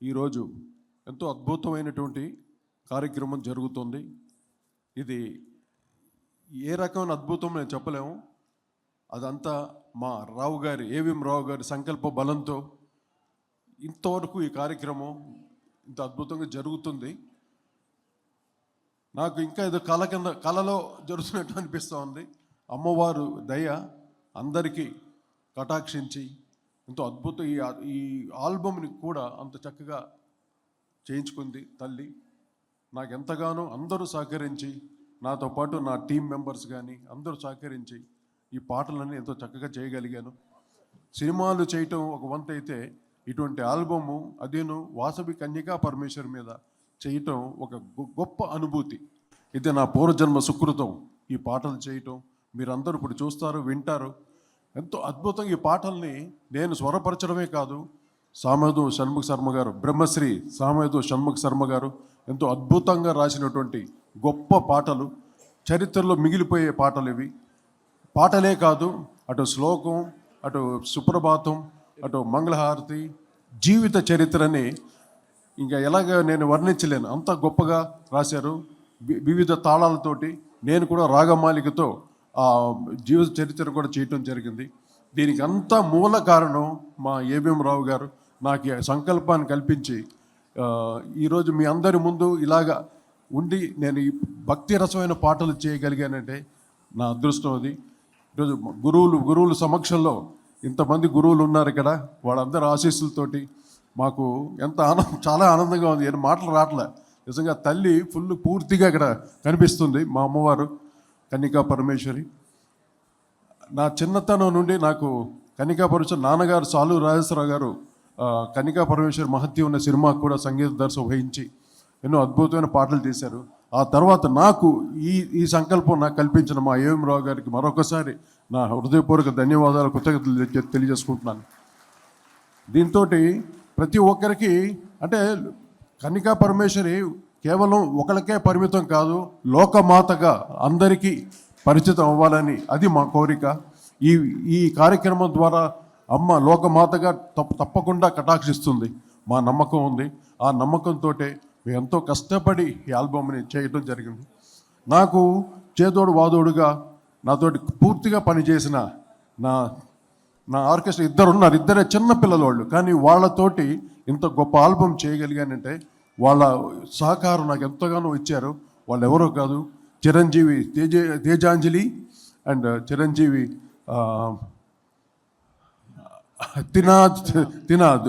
ఈరోజు ఎంతో అద్భుతమైనటువంటి కార్యక్రమం జరుగుతుంది. ఇది ఏ రకమైన అద్భుతం నేను చెప్పలేము. అదంతా మా రావు గారి ఏవిఎం రావు గారి సంకల్ప బలంతో ఇంతవరకు ఈ కార్యక్రమం ఇంత అద్భుతంగా జరుగుతుంది. నాకు ఇంకా ఏదో కళలో జరుగుతున్నట్టు అనిపిస్తూ ఉంది. అమ్మవారు దయ అందరికీ కటాక్షించి ఎంతో అద్భుతం ఈ ఆల్బమ్ని కూడా అంత చక్కగా చేయించుకుంది తల్లి. నాకు ఎంతగానో అందరూ సహకరించి, నాతో పాటు నా టీం మెంబర్స్ కానీ అందరూ సహకరించి ఈ పాటలన్నీ ఎంతో చక్కగా చేయగలిగాను. సినిమాలు చేయటం ఒక వంత అయితే, ఇటువంటి ఆల్బము అదేను వాసవి కన్యకా పరమేశ్వర్ మీద చేయటం ఒక గొప్ప అనుభూతి. ఇది నా పూర్వజన్మ సుకృతం. ఈ పాటలు చేయటం మీరందరూ ఇప్పుడు చూస్తారు, వింటారు. ఎంతో అద్భుతంగా ఈ పాటల్ని నేను స్వరపరచడమే కాదు, సామేదు షణ్ముఖ శర్మ గారు, బ్రహ్మశ్రీ సామేదు షణ్ముఖ శర్మ గారు ఎంతో అద్భుతంగా రాసినటువంటి గొప్ప పాటలు, చరిత్రలో మిగిలిపోయే పాటలు ఇవి. పాటలే కాదు, అటు శ్లోకం, అటు సుప్రభాతం, అటు మంగళహారతి, జీవిత చరిత్రని ఇంకా ఎలాగ నేను వర్ణించలేను, అంత గొప్పగా రాశారు. వివిధ తాళాలతోటి నేను కూడా రాగమాలికతో ఆ జీవిత చరిత్ర కూడా చేయటం జరిగింది. దీనికి అంతా మూల కారణం మా ఏవిఎం రావు గారు నాకు సంకల్పాన్ని కల్పించి ఈరోజు మీ అందరి ముందు ఇలాగా ఉండి నేను ఈ భక్తి రసమైన పాటలు చేయగలిగానంటే నా అదృష్టం అది. ఈరోజు గురువుల సమక్షంలో ఇంతమంది గురువులు ఉన్నారు ఇక్కడ, వాళ్ళందరి ఆశీస్సులతోటి మాకు ఎంత చాలా ఆనందంగా ఉంది. ఏం మాటలు రావట్లే. నిజంగా తల్లి పూర్తిగా ఇక్కడ కనిపిస్తుంది. మా అమ్మవారు కన్యకా పరమేశ్వరి. నా చిన్నతనం నుండి నాకు కన్యకా పరమేశ్వరి, నాన్నగారు సాలూరు రాజేశ్వరరావు గారు కన్యకా పరమేశ్వరి మహత్యం ఉన్న సినిమాకు కూడా సంగీత దర్శనం వహించి ఎన్నో అద్భుతమైన పాటలు తీశారు. ఆ తర్వాత నాకు ఈ సంకల్పం నాకు కల్పించిన మా ఏవిఎం రావు గారికి మరొకసారి నా హృదయపూర్వక ధన్యవాదాలు, కృతజ్ఞతలు తెలియజేసుకుంటున్నాను. దీంతో ప్రతి ఒక్కరికి అంటే కన్యకా పరమేశ్వరి కేవలం ఒకరికే పరిమితం కాదు, లోకమాతగా అందరికీ పరిచితం అవ్వాలని అది మా కోరిక. ఈ కార్యక్రమం ద్వారా అమ్మ లోకమాతగా తప్పకుండా కటాక్షిస్తుంది మా నమ్మకం ఉంది. ఆ నమ్మకంతో మేము ఎంతో కష్టపడి ఈ ఆల్బమ్ని చేయడం జరిగింది. నాకు చేదోడు వాదోడుగా నాతోటి పూర్తిగా పనిచేసిన నా ఆర్కెస్ట్రా ఇద్దరే చిన్న పిల్లలు, కానీ వాళ్ళతోటి ఇంత గొప్ప ఆల్బమ్ చేయగలిగానంటే వాళ్ళ సహకారం నాకు ఎంతగానో ఇచ్చారు. వాళ్ళు ఎవరో కాదు, చిరంజీవి తేజాంజలి అండ్ చిరంజీవి తినాద్,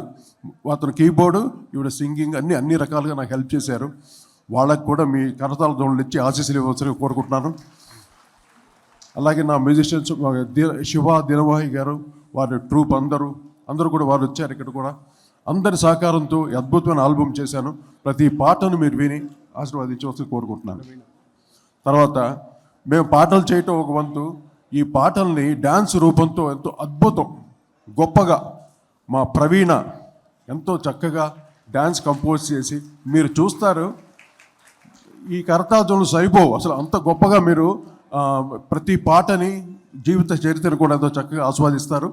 అతను కీబోర్డు, ఈవిడ సింగింగ్ అన్ని రకాలుగా నాకు హెల్ప్ చేశారు. వాళ్ళకు కూడా మీ కరతాల దోళ్ళు ఇచ్చి ఆశీస్సులు ఇవ్వాల్సి కోరుకుంటున్నాను. అలాగే నా మ్యూజిషియన్స్ శివ దినవాహి గారు, వారి ట్రూప్ అందరూ కూడా వారు వచ్చారు ఇక్కడ కూడా. అందరి సహకారంతో అద్భుతమైన ఆల్బమ్ చేశాను. ప్రతి పాటను మీరు విని ఆశీర్వాదించవలసి కోరుకుంటున్నాను. తర్వాత మేము పాటలు చేయటం ఒక వంతు, ఈ పాటల్ని డ్యాన్స్ రూపంతో ఎంతో అద్భుతం గొప్పగా మా ప్రవీణ ఎంతో చక్కగా డ్యాన్స్ కంపోజ్ చేసి మీరు చూస్తారు. ఈ కరతాళాలు సరిపోవు అసలు, అంత గొప్పగా మీరు ప్రతి పాటని జీవిత చరిత్రను కూడా ఎంతో చక్కగా ఆస్వాదిస్తారు.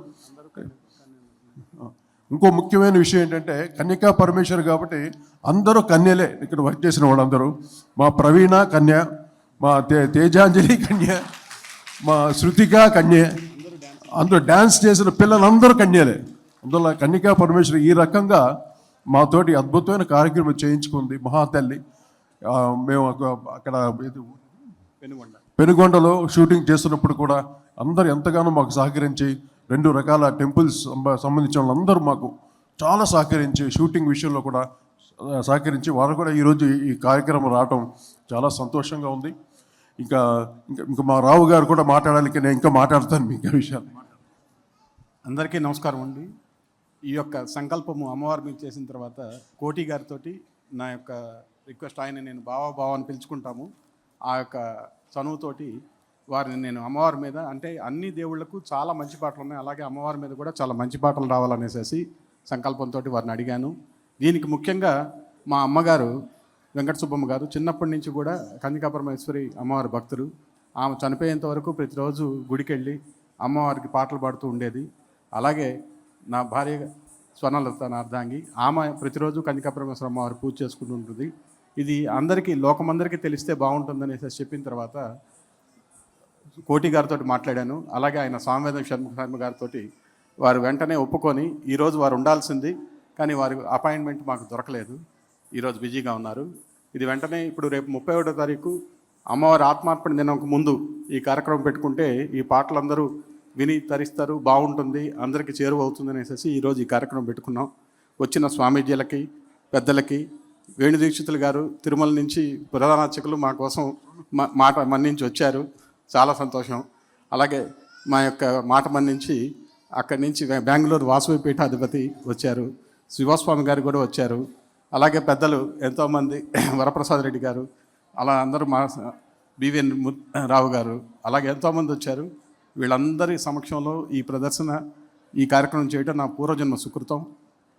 ఇంకో ముఖ్యమైన విషయం ఏంటంటే కన్యకా పరమేశ్వర్ కాబట్టి అందరూ కన్యలే ఇక్కడ వర్క్ చేసిన వాళ్ళందరూ. మా ప్రవీణ కన్య, మా తేజాంజలి కన్య, మా శృతిక కన్య, అందరూ డ్యాన్స్ చేసిన పిల్లలందరూ కన్యలే. అందువల్ల కన్యకా పరమేశ్వరి ఈ రకంగా మాతోటి అద్భుతమైన కార్యక్రమం చేయించుకుంది మహాతల్లి. మేము అక్కడ పెనుగొండలో షూటింగ్ చేస్తున్నప్పుడు కూడా అందరూ ఎంతగానో మాకు సహకరించి, 2 రకాల టెంపుల్స్ సంబంధించిన వాళ్ళందరూ మాకు చాలా సహకరించి, షూటింగ్ విషయంలో కూడా సహకరించి వారు కూడా ఈరోజు ఈ కార్యక్రమం రావటం చాలా సంతోషంగా ఉంది. ఇంకా మా రావు గారు కూడా మాట్లాడాలి, నేను ఇంకా మాట్లాడతాను మీకు విషయాలు. అందరికీ నమస్కారం అండి. ఈ యొక్క సంకల్పము అమ్మవారి మీద చేసిన తర్వాత కోటి గారితో నా యొక్క రిక్వెస్ట్, ఆయన నేను బావా అని పిలుచుకుంటాము, ఆ యొక్క చనువుతోటి వారిని నేను అమ్మవారి మీద, అంటే అన్ని దేవుళ్లకు చాలా మంచి పాటలు ఉన్నాయి, అలాగే అమ్మవారి మీద కూడా చాలా మంచి పాటలు రావాలనేసి సంకల్పంతో వారిని అడిగాను. దీనికి ముఖ్యంగా మా అమ్మగారు వెంకట సుబ్బమ్మ గారు చిన్నప్పటి నుంచి కూడా కన్యకా పరమేశ్వరి అమ్మవారి భక్తులు. ఆమె చనిపోయేంత వరకు ప్రతిరోజు గుడికి వెళ్ళి అమ్మవారికి పాటలు పాడుతూ ఉండేది. అలాగే నా భార్య స్వర్ణలత నార్దాంగి. ఆమె ప్రతిరోజు కన్యకాపరమేశ్వర అమ్మవారు పూజ చేసుకుంటూ ఉంటుంది. ఇది అందరికీ లోకమందరికీ తెలిస్తే బాగుంటుందనేసి చెప్పిన తర్వాత కోటి గారితో మాట్లాడాను. అలాగే ఆయన సామవేదం శర్మ గారితో వారు వెంటనే ఒప్పుకొని ఈరోజు వారు ఉండాల్సింది, కానీ వారి అపాయింట్మెంట్ మాకు దొరకలేదు, ఈరోజు బిజీగా ఉన్నారు. ఇది వెంటనే ఇప్పుడు రేపు 31వ తారీఖు అమ్మవారి ఆత్మార్పణ దినంకు ముందు ఈ కార్యక్రమం పెట్టుకుంటే ఈ పాటలందరూ విని తరిస్తారు, బాగుంటుంది, అందరికీ చేరువవుతుంది అనేసి ఈరోజు ఈ కార్యక్రమం పెట్టుకున్నాం. వచ్చిన స్వామీజీలకి, పెద్దలకి, వేణు దీక్షితులు గారు తిరుమల నుంచి ప్రధాన అర్చకులు మా కోసం మాట మన్నించి వచ్చారు, చాలా సంతోషం. అలాగే మా యొక్క మాట మన్నించి అక్కడి నుంచి బెంగళూరు వాసవి పీఠాధిపతి వచ్చారు, శివస్వామి గారు కూడా వచ్చారు. అలాగే పెద్దలు ఎంతోమంది, వరప్రసాద్ రెడ్డి గారు, అలా అందరూ మా బివిఎన్ రావు గారు, అలాగే ఎంతోమంది వచ్చారు. వీళ్ళందరి సమక్షంలో ఈ ప్రదర్శన, ఈ కార్యక్రమం చేయడం నా పూర్వజన్మ సుకృతం.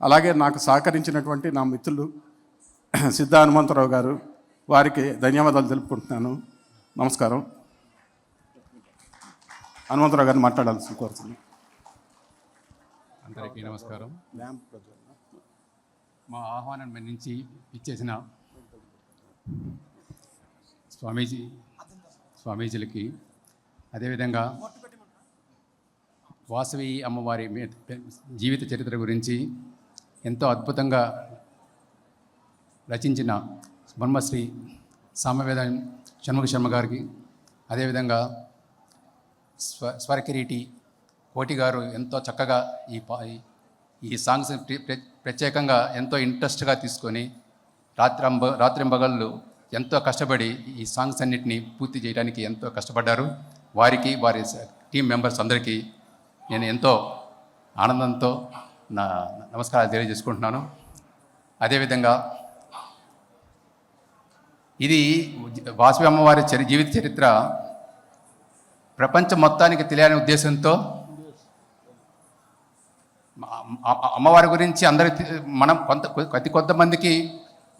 అలాగే నాకు సహకరించినటువంటి నా మిత్రులు సిద్ధ హనుమంతరావు గారు, వారికి ధన్యవాదాలు తెలుపుకుంటున్నాను. నమస్కారం. హనుమంతరావు గారిని మాట్లాడాల్సి కోరుతున్నాను. అందరికీ నమస్కారం. మా ఆహ్వానం నుంచి ఇచ్చేసిన స్వామీజీలకి, అదేవిధంగా వాసవి అమ్మవారి జీవిత చరిత్ర గురించి ఎంతో అద్భుతంగా రచించిన బ్రహ్మశ్రీ సామవేదం షణ్ముఖ శర్మ గారికి, అదేవిధంగా స్వరకిరీటి కోటి గారు ఎంతో చక్కగా ఈ సాంగ్స్ ప్రత్యేకంగా ఎంతో ఇంట్రెస్ట్గా తీసుకొని రాత్రింబగళ్ళు ఎంతో కష్టపడి ఈ సాంగ్స్ అన్నిటినీ పూర్తి చేయడానికి ఎంతో కష్టపడ్డారు. వారికి, వారి టీం మెంబర్స్ అందరికీ నేను ఎంతో ఆనందంతో నా నమస్కారాలు తెలియజేసుకుంటున్నాను. అదేవిధంగా ఇది వాసవి అమ్మవారి జీవిత చరిత్ర ప్రపంచం మొత్తానికి తెలియని ఉద్దేశంతో అమ్మవారి గురించి మనం కొంతమందికి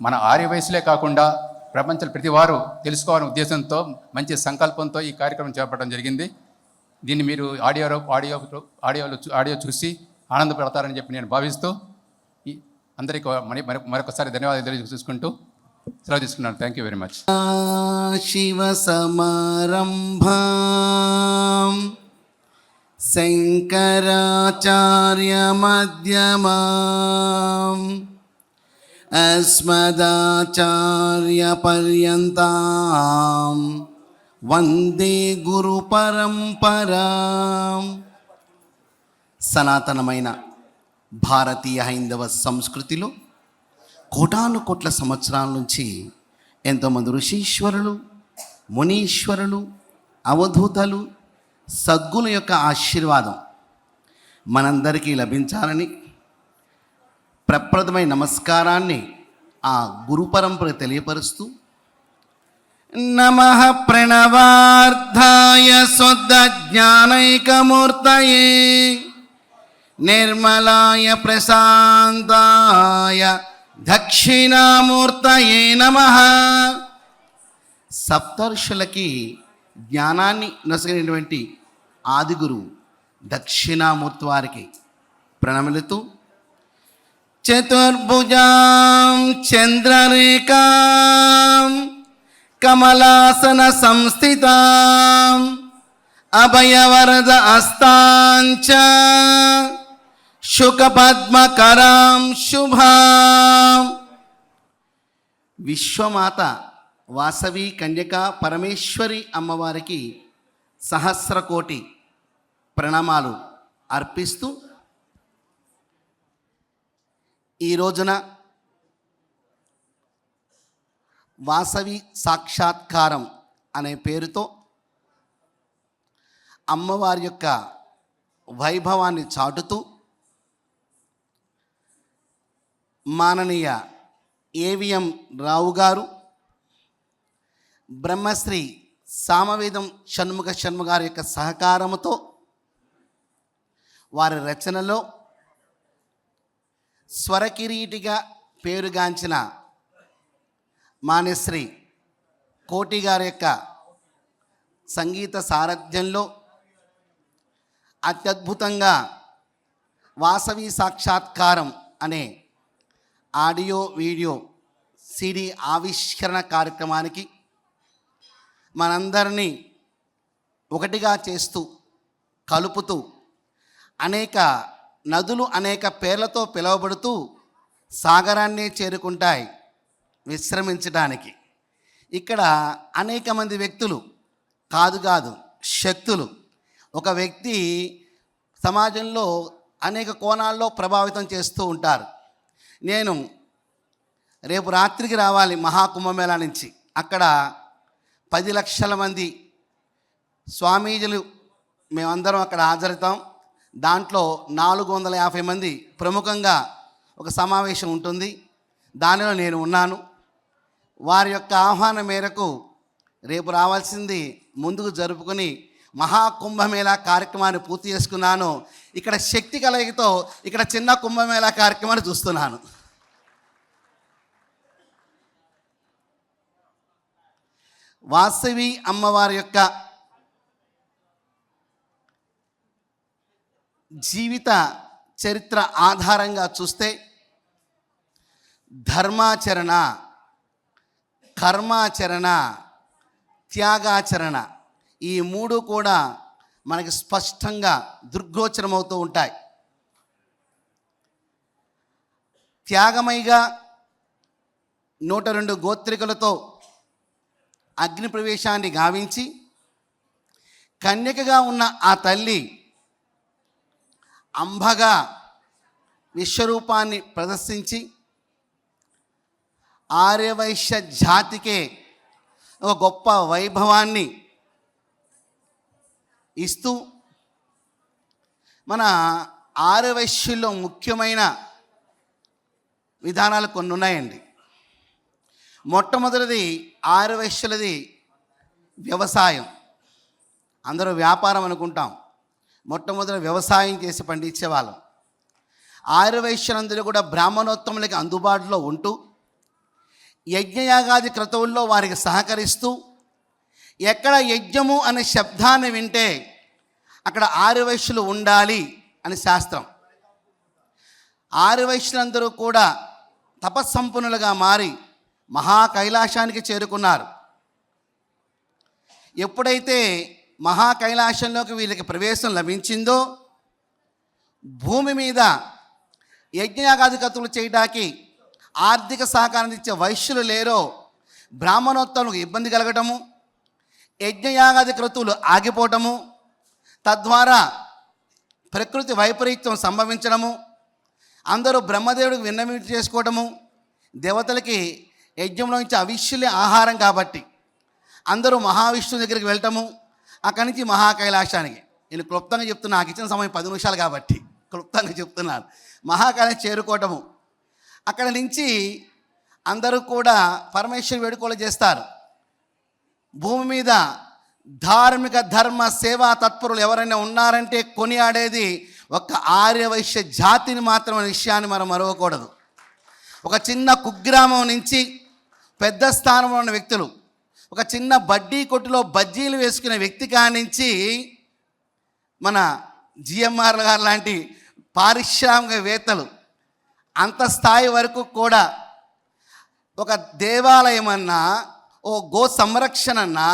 మన ఆర్య వయసులే కాకుండా ప్రపంచంలో ప్రతి వారు తెలుసుకోవాలనే ఉద్దేశంతో, మంచి సంకల్పంతో ఈ కార్యక్రమం చేపట్టడం జరిగింది. దీన్ని మీరు ఆడియో చూసి ఆనందపడతారని చెప్పి నేను భావిస్తూ అందరికీ మరొకసారి ధన్యవాదాలు తెలియజేసుకుంటూ సెలవు తీసుకున్నాను. Thank you very much. Shiva సమారంభాం శంకరాచార్య మధ్యమాం అస్మదాచార్య పర్యంతాం వందే గురు పరంపరాం. సనాతనమైన భారతీయ హైందవ సంస్కృతిలో కోటాను కోట్ల సంవత్సరాల నుంచి ఎంతోమంది ఋషీశ్వరులు, మునీశ్వరులు, అవధూతలు, సద్గుల యొక్క ఆశీర్వాదం మనందరికీ లభించాలని ప్రప్రథమైన నమస్కారాన్ని ఆ గురు పరంపర తెలియపరుస్తూ, నమః ప్రణవార్థాయ శుద్ధ జ్ఞానైకమూర్తయే నిర్మలాయ ప్రశాంతాయ దక్షిణామూర్తయే నమః. సప్తర్షులకి జ్ఞానాన్ని నొసగినటువంటి ఆదిగురు దక్షిణామూర్తి వారికి ప్రణమిలుతూ, చతుర్భుజాం చంద్రరేఖాం కమలాసన సంస్థితాం అభయవరద అస్తాంచ శుకపద్మకరాం శుభాం. విశ్వమాత వాసవి కన్యకా పరమేశ్వరి అమ్మవారికి సహస్రకోటి ప్రణామాలు అర్పిస్తూ, ఈ రోజున వాసవి సాక్షాత్కారం అనే పేరుతో అమ్మవారి యొక్క వైభవాన్ని చాటుతూ మాననీయ ఏవిఎం రావు గారు, బ్రహ్మశ్రీ సామవేదం షణ్ముఖ శర్మ గారి యొక్క సహకారంతో వారి రచనలో స్వరకిరీటిగా పేరుగాంచిన మాన్యశ్రీ కోటి గారి యొక్క సంగీత సారథ్యంలో అత్యద్భుతంగా వాసవి సాక్షాత్కారం అనే ఆడియో వీడియో సిడి ఆవిష్కరణ కార్యక్రమానికి మనందరినీ ఒకటిగా చేస్తూ కలుపుతూ అనేక నదులు అనేక పేర్లతో పిలువబడుతూ సాగరాన్ని చేరుకుంటాయి విశ్రమించడానికి. ఇక్కడ అనేక మంది వ్యక్తులు కాదు శక్తులు. ఒక వ్యక్తి సమాజంలో అనేక కోణాల్లో ప్రభావితం చేస్తూ ఉంటారు. నేను రేపు రాత్రికి రావాలి మహాకుంభమేళా నుంచి. అక్కడ 10 లక్షల మంది స్వామీజులు మేమందరం అక్కడ హాజరవుతాం. దాంట్లో 450 మంది ప్రముఖంగా ఒక సమావేశం ఉంటుంది. దానిలో నేను ఉన్నాను. వారి యొక్క ఆహ్వానం మేరకు రేపు రావాల్సింది ముందుకు జరుపుకొని మహాకుంభమేళా కార్యక్రమాన్ని పూర్తి చేసుకున్నాను. ఇక్కడ శక్తి కలయికతో ఇక్కడ చిన్న కుంభమేళా కార్యక్రమాన్ని చూస్తున్నాను. వాసవి అమ్మవారి యొక్క జీవిత చరిత్ర ఆధారంగా చూస్తే ధర్మాచరణ, కర్మాచరణ, త్యాగాచరణ ఈ 3 కూడా మనకి స్పష్టంగా దృగ్గోచరమవుతూ ఉంటాయి. త్యాగమైగా 102 గోత్రికలతో అగ్ని ప్రవేశాన్ని గావించి కన్యకగా ఉన్న ఆ తల్లి అంబగా విశ్వరూపాన్ని ప్రదర్శించి ఆర్యవైశ్య జాతికే ఒక గొప్ప వైభవాన్ని ఇస్తూ మన ఆర్యవైశ్యుల్లో ముఖ్యమైన విధానాలు కొన్ని ఉన్నాయండి. మొట్టమొదటిది ఆర్యవైశ్యులది వ్యవసాయం. అందరూ వ్యాపారం అనుకుంటాం, మొట్టమొదటి వ్యవసాయం చేసి పండించేవాళ్ళం. ఆర్యవైశ్యులందరూ కూడా బ్రాహ్మణోత్తములకి అందుబాటులో ఉంటూ యజ్ఞయాగాది క్రతువుల్లో వారికి సహకరిస్తూ ఎక్కడ యజ్ఞము అనే శబ్దాన్ని వింటే అక్కడ ఆర్యవైశ్యులు ఉండాలి అని శాస్త్రం. ఆర్యవైశ్యులందరూ కూడా తపస్సంపన్నులుగా మారి మహా కైలాసానికి చేరుకున్నారు. ఎప్పుడైతే మహా కైలాసంలోకి వీళ్ళకి ప్రవేశం లభించిందో భూమి మీద యజ్ఞయాగాది క్రతువులు చేయడానికి ఆర్థిక సహకారం ఇచ్చే వైశ్యులు లేరో బ్రాహ్మణోత్తములకు ఇబ్బంది కలగటము, యజ్ఞయాగాది క్రతువులు ఆగిపోవటము, తద్వారా ప్రకృతి వైపరీత్యం సంభవించడము, అందరూ బ్రహ్మదేవుడికి విన్నవింపు చేసుకోవటము, దేవతలకి యజ్ఞంలో నుంచి అవిష్యులే ఆహారం కాబట్టి అందరూ మహావిష్ణువు దగ్గరికి వెళ్ళటము, అక్కడి నుంచి మహాకైలాసానికి. నేను క్లుప్తంగా చెప్తున్నా, నాకు ఇచ్చిన సమయం 10 నిమిషాలు కాబట్టి క్లుప్తంగా చెప్తున్నాను. మహాకైలాసం చేరుకోవటము, అక్కడ నుంచి అందరూ కూడా పరమేశ్వరి వేడుకలు చేస్తారు. భూమి మీద ధార్మిక ధర్మ సేవా తత్పరులు ఎవరైనా ఉన్నారంటే కొనియాడేది ఒక ఆర్యవైశ్య జాతిని మాత్రం అనే విషయాన్ని మనం మరవకూడదు. ఒక చిన్న కుగ్రామం నుంచి పెద్ద స్థానంలో ఉన్న వ్యక్తులు, ఒక చిన్న బడ్డీ కొట్టులో బజ్జీలు వేసుకునే వ్యక్తి కానించి మన జిఎంఆర్ గారు లాంటి పారిశ్రామికవేత్తలు అంత స్థాయి వరకు కూడా ఒక దేవాలయం అన్నా, ఓ గో సంరక్షణ అన్నా,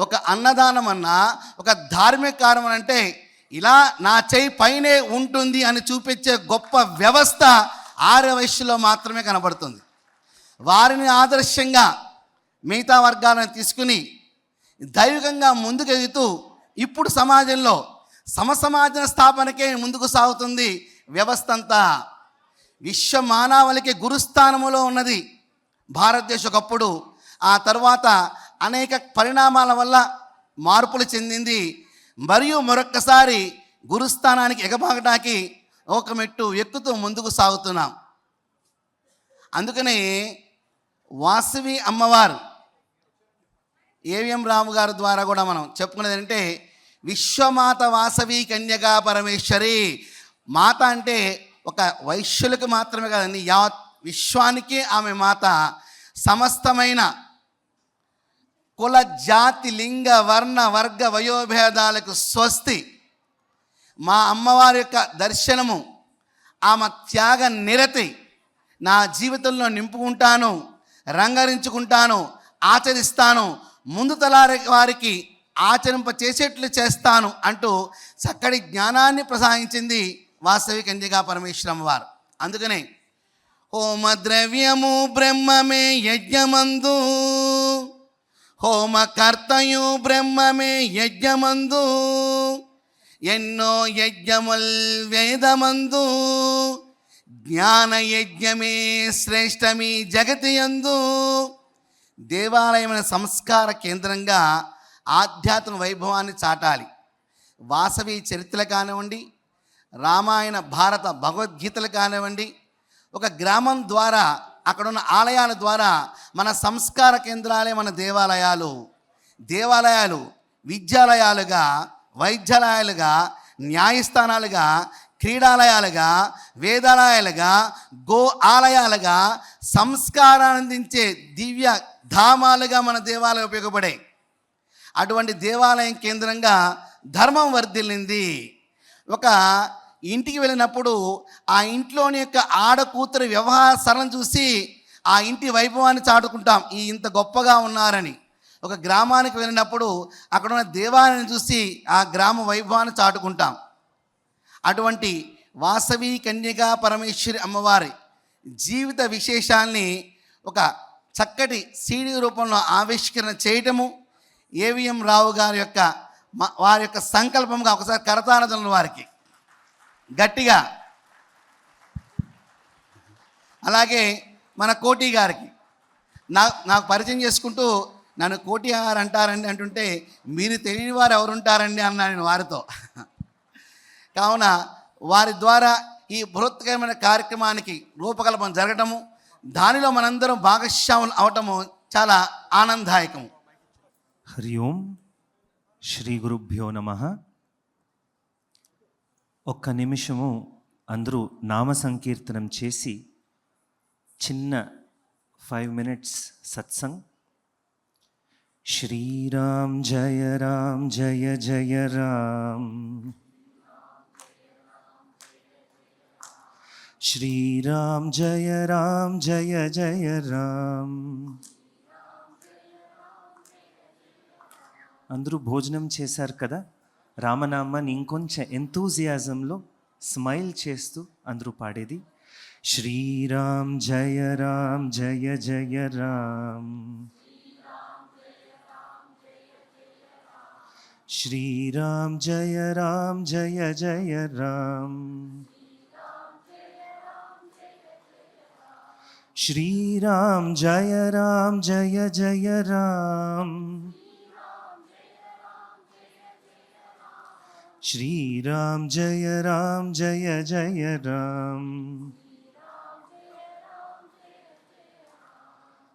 ఒక అన్నదానం అన్నా, ఒక ధార్మిక కార్యం అంటే ఇలా నా చేయి పైనే ఉంటుంది అని చూపించే గొప్ప వ్యవస్థ ఆర్యవైశ్యులో మాత్రమే కనబడుతుంది. వారిని ఆదర్శంగా మిగతా వర్గాలను తీసుకుని దైవికంగా ముందుకెదుగుతూ ఇప్పుడు సమాజంలో సమసమాజ స్థాపనకే ముందుకు సాగుతుంది వ్యవస్థ అంతా. విశ్వ మానవాళికి గురుస్థానములో ఉన్నది భారతదేశం ఒకప్పుడు. ఆ తర్వాత అనేక పరిణామాల వల్ల మార్పులు చెందింది. మరియు మరొక్కసారి గురుస్థానానికి ఎగబాగడానికి ఒక మెట్టు ఎక్కుతూ ముందుకు సాగుతున్నాం. అందుకనే వాసవి అమ్మవారు ఏవిఎం రాము గారి ద్వారా కూడా మనం చెప్పుకునేది అంటే విశ్వమాత వాసవి కన్యకా పరమేశ్వరి. మాత అంటే ఒక వైశ్యులకు మాత్రమే కాదండి, యావత్ విశ్వానికే ఆమె మాత. సమస్తమైన కుల జాతి లింగ వర్ణ వర్గ వయోభేదాలకు స్వస్తి. మా అమ్మవారి యొక్క దర్శనము ఆమె త్యాగ నిరతి నా జీవితంలో నింపుకుంటాను, రంగరించుకుంటాను, ఆచరిస్తాను, ముందు తలారి వారికి ఆచరింప చేసేట్లు చేస్తాను అంటూ చక్కటి జ్ఞానాన్ని ప్రసాదించింది వాసవి కన్యకా పరమేశ్వరమ్మ వారు. అందుకనే హోమ ద్రవ్యము బ్రహ్మమే యజ్ఞమందు, హోమకర్తయు బ్రహ్మమే యజ్ఞమందు, ఎన్నో యజ్ఞముల్ వేదమందు, జ్ఞాన యజ్ఞమే శ్రేష్టమి జగతి యందు. దేవాలయమైన సంస్కార కేంద్రంగా ఆధ్యాత్మిక వైభవాన్ని చాటాలి. వాసవి చరిత్రలు కానివ్వండి, రామాయణ భారత భగవద్గీతలు కానివ్వండి, ఒక గ్రామం ద్వారా అక్కడున్న ఆలయాల ద్వారా మన సంస్కార కేంద్రాలే మన దేవాలయాలు. దేవాలయాలు విద్యాలయాలుగా, వైద్యాలయాలుగా, న్యాయస్థానాలుగా, క్రీడాలయాలుగా, వేదాలయాలుగా, గో ఆలయాలుగా, సంస్కారాన్ని అందించే దివ్య ధామాలుగా మన దేవాలయం ఉపయోగపడే. అటువంటి దేవాలయం కేంద్రంగా ధర్మం వర్ధిల్లింది. ఒక ఇంటికి వెళ్ళినప్పుడు ఆ ఇంట్లోని యొక్క ఆడకూతురు వ్యవహార సరళం చూసి ఆ ఇంటి వైభవాన్ని చాటుకుంటాం, ఈ ఇంత గొప్పగా ఉన్నారని. ఒక గ్రామానికి వెళ్ళినప్పుడు అక్కడ ఉన్న దేవాలయాన్ని చూసి ఆ గ్రామ వైభవాన్ని చాటుకుంటాం. అటువంటి వాసవి కన్యకా పరమేశ్వరి అమ్మవారి జీవిత విశేషాల్ని ఒక చక్కటి సీడీ రూపంలో ఆవిష్కరణ చేయటము ఏవిఎం రావు గారి యొక్క వారి యొక్క సంకల్పంగా ఒకసారి కరతాళధ్వనులు వారికి గట్టిగా. అలాగే మన కోటి గారికి నాకు పరిచయం చేసుకుంటూ నన్ను కోటి గారు అంటారండి అంటుంటే, మీరు తెలియని వారు ఎవరుంటారండి అన్నా నేను వారితో. కావున వారి ద్వారా ఈ బృహత్కరమైన కార్యక్రమానికి రూపకల్పన జరగటము, దానిలో మనందరం భాగస్వాములు అవటము చాలా ఆనందదాయకము. హరి ఓం శ్రీ గురుభ్యో నమః. ఒక్క నిమిషము అందరూ నామ సంకీర్తనం చేసి చిన్న 5 minutes సత్సంగ్. శ్రీరామ్ జయ రామ్ జయ జయ రామ్, శ్రీరామ్ జయ రామ్ జయ జయ రామ్. అందరూ భోజనం చేశారు కదా, రామనామాన్ని ఇంకొంచెం ఎంతూజియాజంలో స్మైల్ చేస్తూ అందరూ పాడేది. శ్రీరామ్ జయ రామ్ జయ జయ రామ్, శ్రీరామ్ జయ రామ్ జయ జయ రామ్, శ్రీరామ్ జయ రామ్ జయ జయ రామ్, శ్రీరామ్ జయ రామ్ జయ జయ రామ్.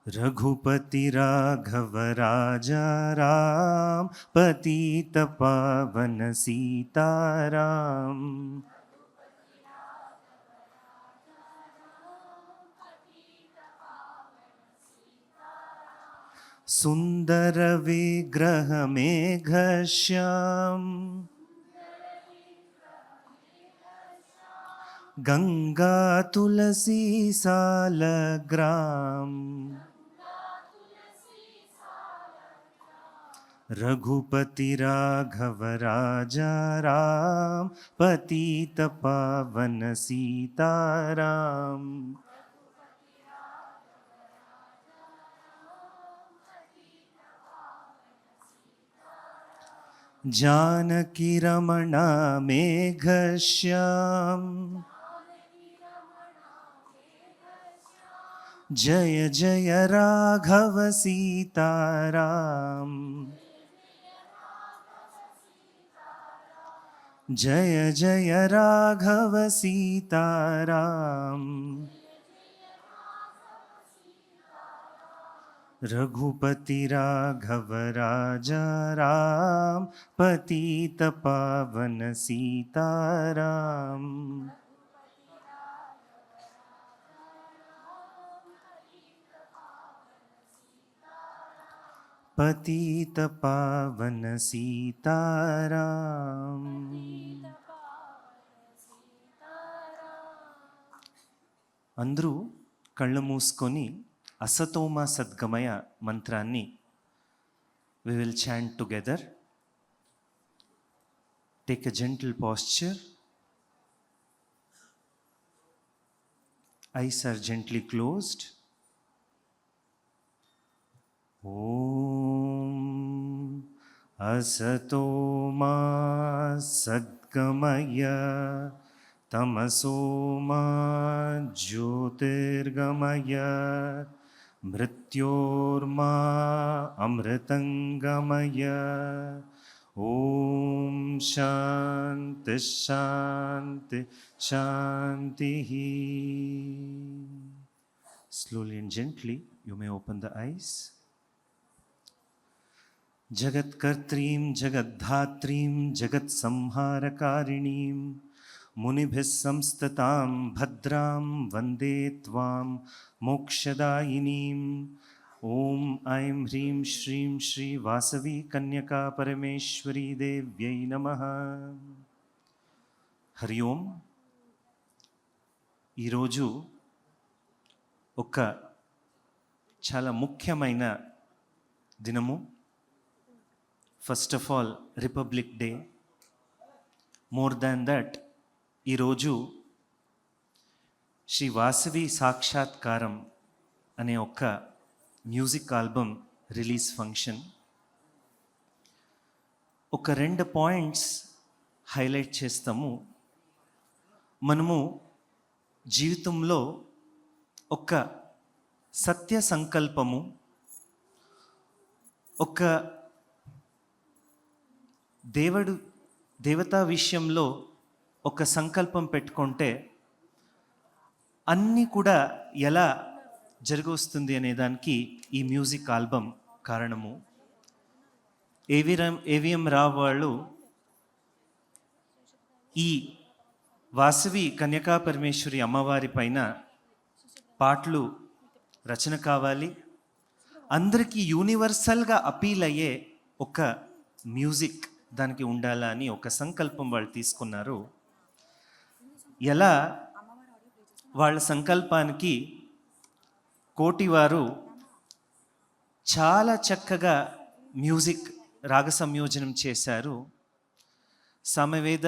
रघुपति राघव राजा राम, पतित पावन सीताराम. सुंदर विग्रह मेघश्याम, गंगा तुलसी सालग्राम. रघुपति राघव राजा राम, पतित पावन सीताराम. जानकी रमणा मेघश्याम, जय जय राघव सीताराम. जय जय राघव सीताराम. रघुपति राघव राजा राम, पतित पावन सीताराम. पतित पावन सीताराम. అందరూ కళ్ళు మూసుకొని అసతోమ సద్గమయ మంత్రాన్ని we will chant together. Take a gentle posture. Eyes are gently closed. Om asato ma sadgamaya tamaso ma jyotirgamaya mrityorma amritangamaya. Om Shanti Shanti Shanti. Slowly and gently you may open the eyes. Jagatkartrim Jagadhatrim Jagatsamharakarinim Munibhis samstatam bhadram vande tvam mokshadayinim. Om Aim Hrim Shrim Shri Vasavi Kanyaka Parameshwari Devyai Namaha. Hari Om. ఈరోజు ఒక చాలా ముఖ్యమైన దినము. First of all republic day. More than that ఈరోజు శ్రీ వాసవి సాక్షాత్కారం అనే ఒక music album release function. ఒక 2 పాయింట్స్ హైలైట్ చేస్తాము. మనము జీవితంలో ఒక సత్య సంకల్పము, ఒక దేవతా విషయంలో ఒక సంకల్పం పెట్టుకుంటే అన్నీ కూడా ఎలా జరిగొస్తుంది అనే దానికి ఈ మ్యూజిక్ ఆల్బమ్ కారణము. ఏవిఎం రావు వాళ్ళు ఈ వాసవి కన్యకా పరమేశ్వరి అమ్మవారి పైన పాటలు రచన కావాలి, అందరికీ యూనివర్సల్గా అపీల్ అయ్యే ఒక మ్యూజిక్ దానికి ఉండాలా అని ఒక సంకల్పం వాళ్ళు తీసుకున్నారు. ఎలా వాళ్ళ సంకల్పానికి కోటి వారు చాలా చక్కగా మ్యూజిక్ రాగ సంయోజనం చేశారు. సామవేద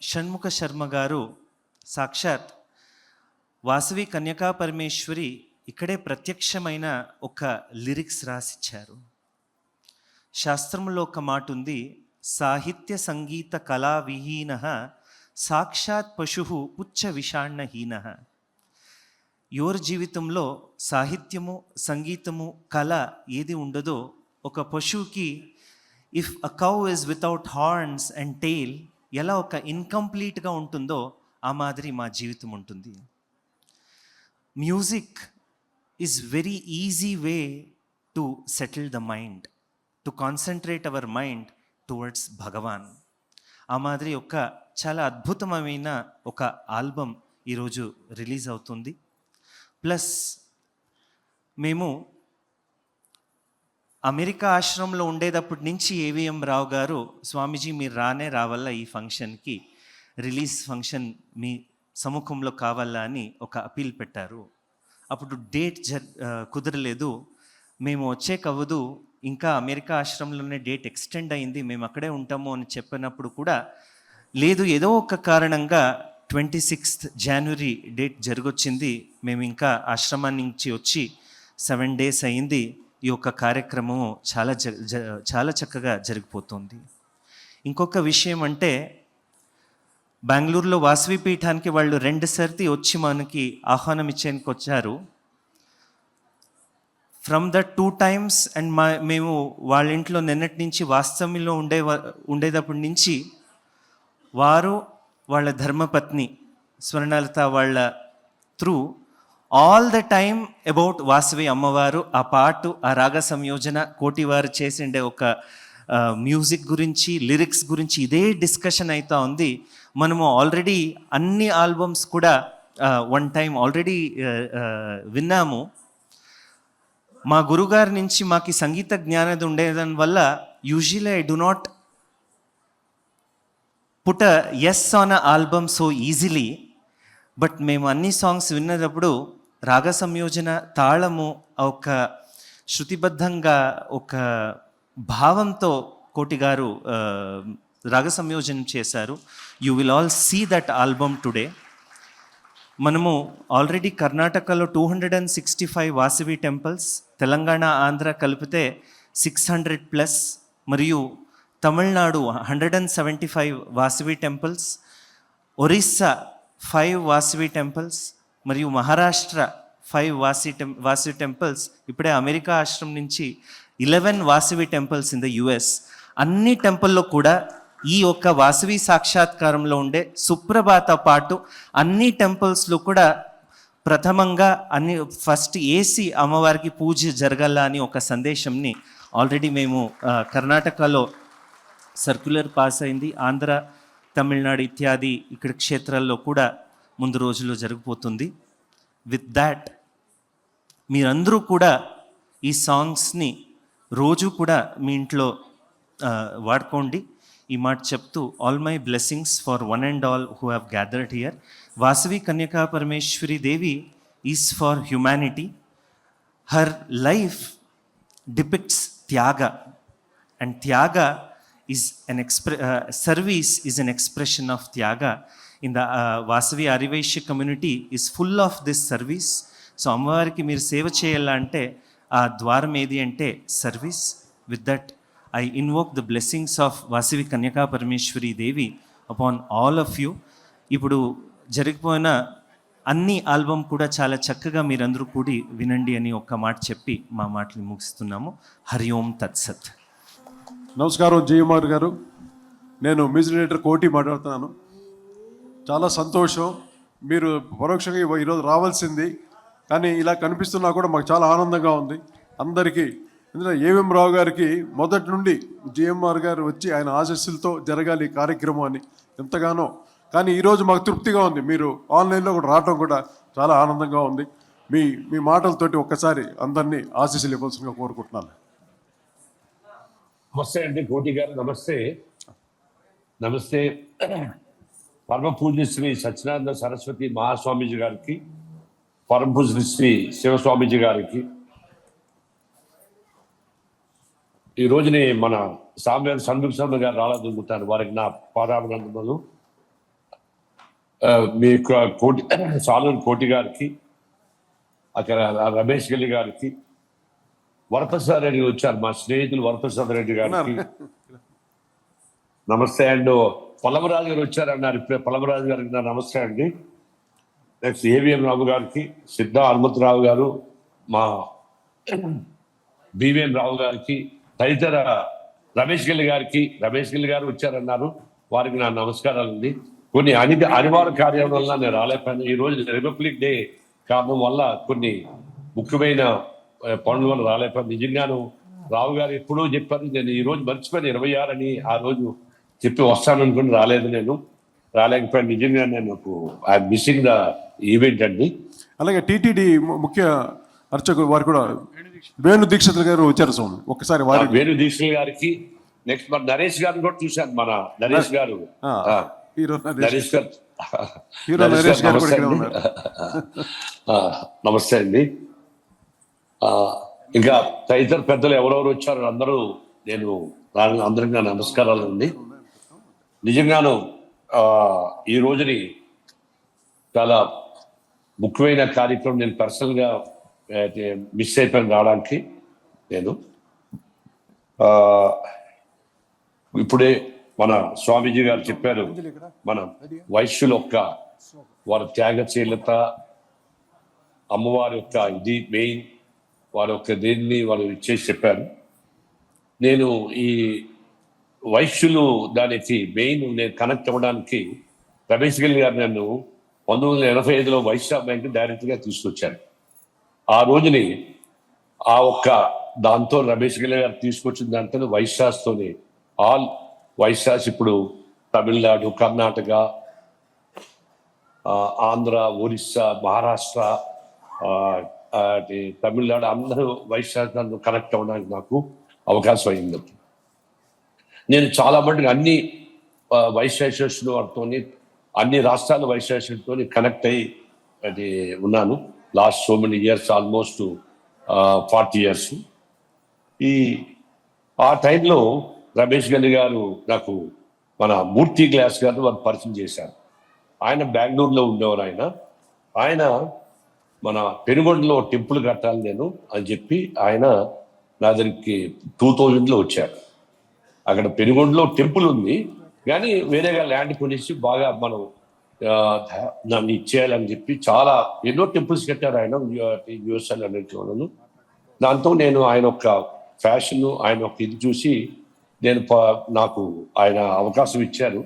షణ్ముఖ శర్మ గారు సాక్షాత్ వాసవి కన్యకా పరమేశ్వరి ఇక్కడే ప్రత్యక్షమైన ఒక లిరిక్స్ రాసిచ్చారు. శాస్త్రంలో ఒక మాట ఉంది, సాహిత్య సంగీత కళా విహీన సాక్షాత్ పశు పుచ్చ విషాణహీన. ఎవరి జీవితంలో సాహిత్యము, సంగీతము, కళ ఏది ఉండదో, ఒక పశువుకి if a cow is without horns and tail ఎలా ఒక ఇన్కంప్లీట్గా ఉంటుందో ఆ మాదిరి మా జీవితం ఉంటుంది. Music is very easy way to settle the mind, to concentrate our mind towards Bhagwan. ఆ మాదిరి ఒక చాలా అద్భుతమైన ఒక ఆల్బమ్ ఈరోజు రిలీజ్ అవుతుంది. ప్లస్ మేము అమెరికా ఆశ్రమంలో ఉండేటప్పటి నుంచి ఏవిఎం రావు గారు, స్వామీజీ మీరు రావాలా ఈ ఫంక్షన్కి, రిలీజ్ ఫంక్షన్ మీ సముఖంలో కావాలా అని ఒక అపీల్ పెట్టారు. అప్పుడు డేట్ కుదరలేదు, మేము వచ్చేకవ్వదు, ఇంకా అమెరికా ఆశ్రమంలోనే డేట్ ఎక్స్టెండ్ అయింది, మేము అక్కడే ఉంటాము అని చెప్పినప్పుడు కూడా లేదు, ఏదో ఒక కారణంగా 26th జనవరి డేట్ జరిగొచ్చింది. మేము ఇంకా ఆశ్రమాన్ని నుంచి వచ్చి 7 days అయింది. ఈ యొక్క కార్యక్రమం చాలా చక్కగా జరిగిపోతుంది. ఇంకొక విషయం అంటే, బెంగళూరులో వాసవి పీఠానికి వాళ్ళు 2 సార్లు వచ్చి మనకి ఆహ్వానం ఇచ్చేందుకు వచ్చారు. ఫ్రమ్ ద 2 times అండ్ మేము వాళ్ళ ఇంట్లో నిన్నటి నుంచి వాస్తవ్యంలో ఉండేటప్పటి నుంచి వారు వాళ్ళ ధర్మపత్ని స్వర్ణలత వాళ్ళ through all the time about Vasavi అమ్మవారు, ఆ పాటు, ఆ రాగ సంయోజన, కోటివారు చేసిండే ఒక మ్యూజిక్ గురించి, లిరిక్స్ గురించి ఇదే డిస్కషన్ అవుతూ ఉంది. మనము ఆల్రెడీ అన్ని ఆల్బమ్స్ కూడా 1 time ఆల్రెడీ విన్నాము. మా గురుగారి నుంచి మాకు సంగీత జ్ఞానం ఉండేదాని వల్ల usually I do not put yes on a album so easily. But మేము అన్ని సాంగ్స్ విన్నప్పుడు రాగ సంయోజన తాళము ఒక శృతిబద్ధంగా ఒక భావంతో కోటి గారు రాగ సంయోజన చేశారు. You will all see that album today. మనము ఆల్రెడీ కర్ణాటకలో 265 వాసవి టెంపుల్స్, తెలంగాణ ఆంధ్ర కలిపితే 600+, మరియు తమిళనాడు 175 వాసవి టెంపుల్స్, ఒరిస్సా 5 వాసవి టెంపుల్స్, మరియు మహారాష్ట్ర 5 వాసవి టెంపుల్స్, ఇప్పుడే అమెరికా ఆశ్రమం నుంచి 11 Vasavi temples in the US. అన్ని టెంపుల్లో కూడా ఈ ఒక్క వాసవి సాక్షాత్కారంలో ఉండే సుప్రభాత పాటు అన్ని టెంపుల్స్లో కూడా ప్రథమంగా ఫస్ట్ ఏసి అమ్మవారికి పూజ జరగాల అని ఒక సందేశంని ఆల్రెడీ మేము కర్ణాటకలో సర్క్యులర్ పాస్ అయింది. ఆంధ్ర, తమిళనాడు ఇత్యాది ఇక్కడ క్షేత్రాల్లో కూడా ముందు రోజుల్లో జరిగిపోతుంది. విత్ దాట్ మీరందరూ కూడా ఈ సాంగ్స్ని రోజు కూడా మీ ఇంట్లో వాడుకోండి. ఈ మాట చెప్తూ all my blessings for one and all who have gathered here. Vasavi Kanyaka Parameshwari Devi is for humanity. Her life depicts త్యాగ, అండ్ త్యాగ is service is an expression of tyaga. In the Vasavi Arivaishya community is full of this service. So అమ్మవారికి మీరు సేవ చేయాలంటే ఆ ద్వారం ఏది అంటే service. With that I invoke the blessings of Vasavi Kanyaka Parameshwari Devi upon all of you. ఇప్పుడు జరిగిపోయిన అన్ని ఆల్బమ్ కూడా చాలా చక్కగా మీరందరూ కూడి వినండి అని ఒక్క మాట చెప్పి మా మాటలు ముగిస్తున్నాము. హరి ఓం తత్సత్. నమస్కారం జయకుమార్ గారు, నేను మ్యూజిక్ డైరెక్టర్ కోటి మాట్లాడుతున్నాను. చాలా సంతోషం, మీరు పరోక్షంగా ఈరోజు రావాల్సింది, కానీ ఇలా కనిపిస్తున్నా కూడా మాకు చాలా ఆనందంగా ఉంది అందరికీ. ఎందుకంటే ఏవిఎం రావు గారికి మొదటి నుండి జిఎంఆర్ గారు వచ్చి ఆయన ఆశస్సులతో జరగాలి ఈ కార్యక్రమం అని ఎంతగానో, కానీ ఈరోజు మాకు తృప్తిగా ఉంది. మీరు ఆన్లైన్లో కూడా రావడం కూడా చాలా ఆనందంగా ఉంది. మీ మాటలతోటి ఒక్కసారి అందరినీ ఆశీస్సులు ఇవ్వాల్సిందిగా కోరుకుంటున్నాను. నమస్తే అండి కోటి గారు, నమస్తే. నమస్తే పరమ పూజ్య శ్రీ సత్యనారాయణ సరస్వతి మహాస్వామీజీ గారికి, పరమ పూజ్య శ్రీ శివస్వామీజీ గారికి, ఈ రోజుని మన సామ్యాన్ని షణ్ముఖ శర్మ గారు రాళ్ళదుంగుతారు, వారికి నా పాదాభినందనలు. మీ కోటి సాలూరు కోటి గారికి, అక్కడ రమేష్ గల్లి గారికి, వరప్రసాద్ రెడ్డి వచ్చారు, మా స్నేహితులు వరప్రసాద్ రెడ్డి గారికి నమస్తే. అండ్ పొలమరాజు గారు వచ్చారన్నారు, ఇప్పుడే పొలమరాజు గారికి నా నమస్తే అండి. నెక్స్ట్ ఏవిఎం రావు గారికి, సిద్ధా హనుమంతరావు గారు, మా బివిఎం రావు గారికి, తదితర రమేష్ గిల్లి గారు వచ్చారన్నారు, వారికి నా నమస్కారాలండి. కొన్ని అనివార్య కార్యం వల్ల నేను రాలేకపోయాను. ఈ రోజు రిపబ్లిక్ డే కారణం వల్ల కొన్ని ముఖ్యమైన పనుల వల్ల రాలేకపోయాను. నిజంగాను రావు గారు ఎప్పుడూ చెప్పారు, నేను ఈ రోజు మర్చిపోయాను 26 అని ఆ రోజు చెప్పి వస్తాననుకుని రాలేదు, నేను రాలేకపోయాను. నిజంగా నేను ఐఎమ్ మిస్సింగ్ ద ఈవెంట్ అండి. అలాగే టీటీడీ ముఖ్య అర్చకులు వారు కూడా వేణు దీక్షితులు గారు వచ్చారు స్వామి, ఒక్కసారి వారి వేణు దీక్షితులు గారికి, నెక్స్ట్ మన నరేష్ గారిని కూడా చూశాను, మన నరేష్ గారు, నరేష్ గారు నమస్తే అండి. ఇంకా తదితర పెద్దలు ఎవరెవరు వచ్చారో అందరూ అందరికీ నా నమస్కారాలు అండి. నిజంగాను ఈ రోజుని చాలా ముఖ్యమైన కార్యక్రమం, నేను పర్సనల్గా మిస్ అయిపోయాను రావడానికి. నేను ఇప్పుడే మన స్వామీజీ గారు చెప్పారు, మన వైశ్యుల యొక్క వారి త్యాగశీలత, అమ్మవారి యొక్క ఇది మెయిన్, వారి యొక్క దేన్ని వారు ఇచ్చేసి చెప్పారు. నేను ఈ వైశ్యులు దానికి మెయిన్ నేను కనెక్ట్ అవ్వడానికి రమేష్ గిల్ గారు నన్ను 1985లో వైశ్య బ్యాంక్ డైరెక్ట్గా తీసుకొచ్చారు. ఆ రోజుని ఆ ఒక్క దాంతో రమేష్ గిల్ గారు తీసుకొచ్చిన దాంతో వైశ్యాస్తోనే ఆల్ వైశ్యాస్ ఇప్పుడు తమిళనాడు, కర్ణాటక, ఆంధ్ర, ఒరిస్సా, మహారాష్ట్ర, తమిళనాడు అందరూ వైశ్యాస్ కనెక్ట్ అవ్వడానికి నాకు అవకాశం అయింది. నేను చాలా మటుకు అన్ని వైశ్యాసులు వారితో, అన్ని రాష్ట్రాల వైశ్యాసులతో కనెక్ట్ అయ్యి ఉన్నాను. Last so many years, almost 40 years. ఆ టైంలో రమేష్ గల్లి గారు నాకు మన మూర్తి గ్లాస్ గారు వారు పరిచయం చేశారు. ఆయన బెంగళూరులో ఉండేవారు. ఆయన మన పెనుగొండలో టెంపుల్ కట్టాలి నేను అని చెప్పి ఆయన నా దగ్గరికి 2000లో వచ్చారు. అక్కడ పెనుగొండలో టెంపుల్ ఉంది, కానీ వేరేగా ల్యాండ్ కొనేసి బాగా మనం దాన్ని ఇచ్చేయాలని చెప్పి చాలా ఎన్నో టెంపుల్స్ కట్టారు ఆయన యుఎస్ఎల్ అన్నింటిలోనూ. దాంతో నేను ఆయన ఒక ఫ్యాషన్, ఆయన ఒక ఇది చూసి నాకు ఆయన అవకాశం ఇచ్చారు.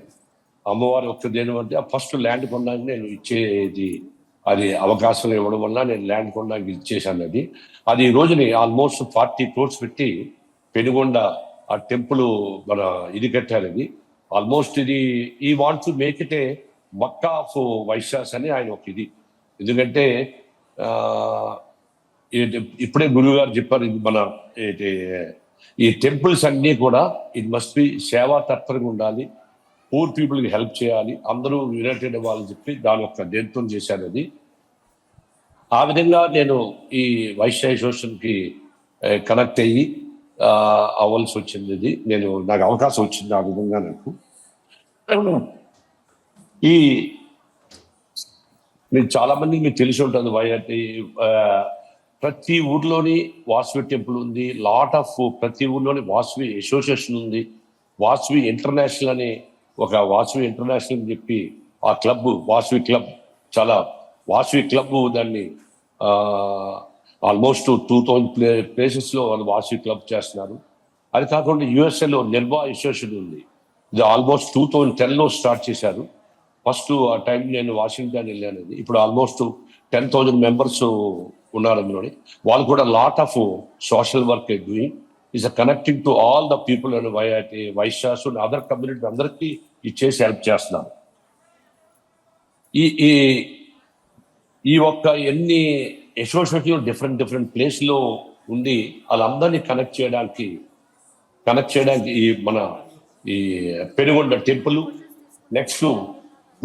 అమ్మవారి ఒక్క దేని అంటే ఫస్ట్ ల్యాండ్ కొనడానికి నేను ఇచ్చేది, అది అవకాశం ఇవ్వడం వల్ల నేను ల్యాండ్ కొనడానికి ఇచ్చేసాను. అది ఈ రోజుని ఆల్మోస్ట్ 40 crores పెట్టి పెనుగొండ ఆ టెంపుల్ మన ఇది కట్టారు. ఇది ఆల్మోస్ట్ ఇది ఈ want to make it A Mecca of Vaishyas అని ఆయన ఒక ఇది. ఎందుకంటే ఇప్పుడే గురువు గారు చెప్పారు, ఇది మన ఈ టెంపుల్స్ అన్నీ కూడా ఇది మస్ట్ బి సేవా తత్పరంగా ఉండాలి, పూర్ పీపుల్కి హెల్ప్ చేయాలి, అందరూ యునైటెడ్ అవ్వాలని చెప్పి దాని యొక్క దేంతో చేశారు. అది ఆ విధంగా నేను ఈ వైశ్య అసోసియేషన్కి కనెక్ట్ అయ్యి అవ్వాల్సి వచ్చింది. ఇది నాకు అవకాశం వచ్చింది ఆ విధంగా. నాకు మీరు చాలా మంది మీకు తెలిసి ఉంటుంది, ప్రతి ఊర్లోని వాసవి టెంపుల్ ఉంది, ప్రతి ఊర్లోని వాసవి అసోసియేషన్ ఉంది. వాసవి ఇంటర్నేషనల్ అని ఒక వాసవి ఇంటర్నేషనల్ అని చెప్పి ఆ క్లబ్ వాసవి క్లబ్, చాలా వాసవి క్లబ్ దాన్ని ఆల్మోస్ట్ 2000 ప్లేసెస్లో వాళ్ళు వాసవి క్లబ్ చేస్తున్నారు. అది కాకుండా యుఎస్ఏలో నిర్వా అసోసియేషన్ ఉంది, ఇది ఆల్మోస్ట్ 2010లో స్టార్ట్ చేశారు. ఫస్ట్ ఆ టైం నేను వాషింగ్టన్ వెళ్ళాను. ఇప్పుడు ఆల్మోస్ట్ 10,000 members ఉన్నారు అందులోని. వాళ్ళు కూడా lot of social work doing is connecting to all the people and Vaishyas and other community అందరికీ ఇచ్చేసి హెల్ప్ చేస్తున్నారు. ఈ ఒక్క ఎన్ని అసోసియేషన్ డిఫరెంట్ ప్లేస్లో ఉండి వాళ్ళందరినీ కనెక్ట్ చేయడానికి ఈ పెనుగొండ టెంపుల్, నెక్స్ట్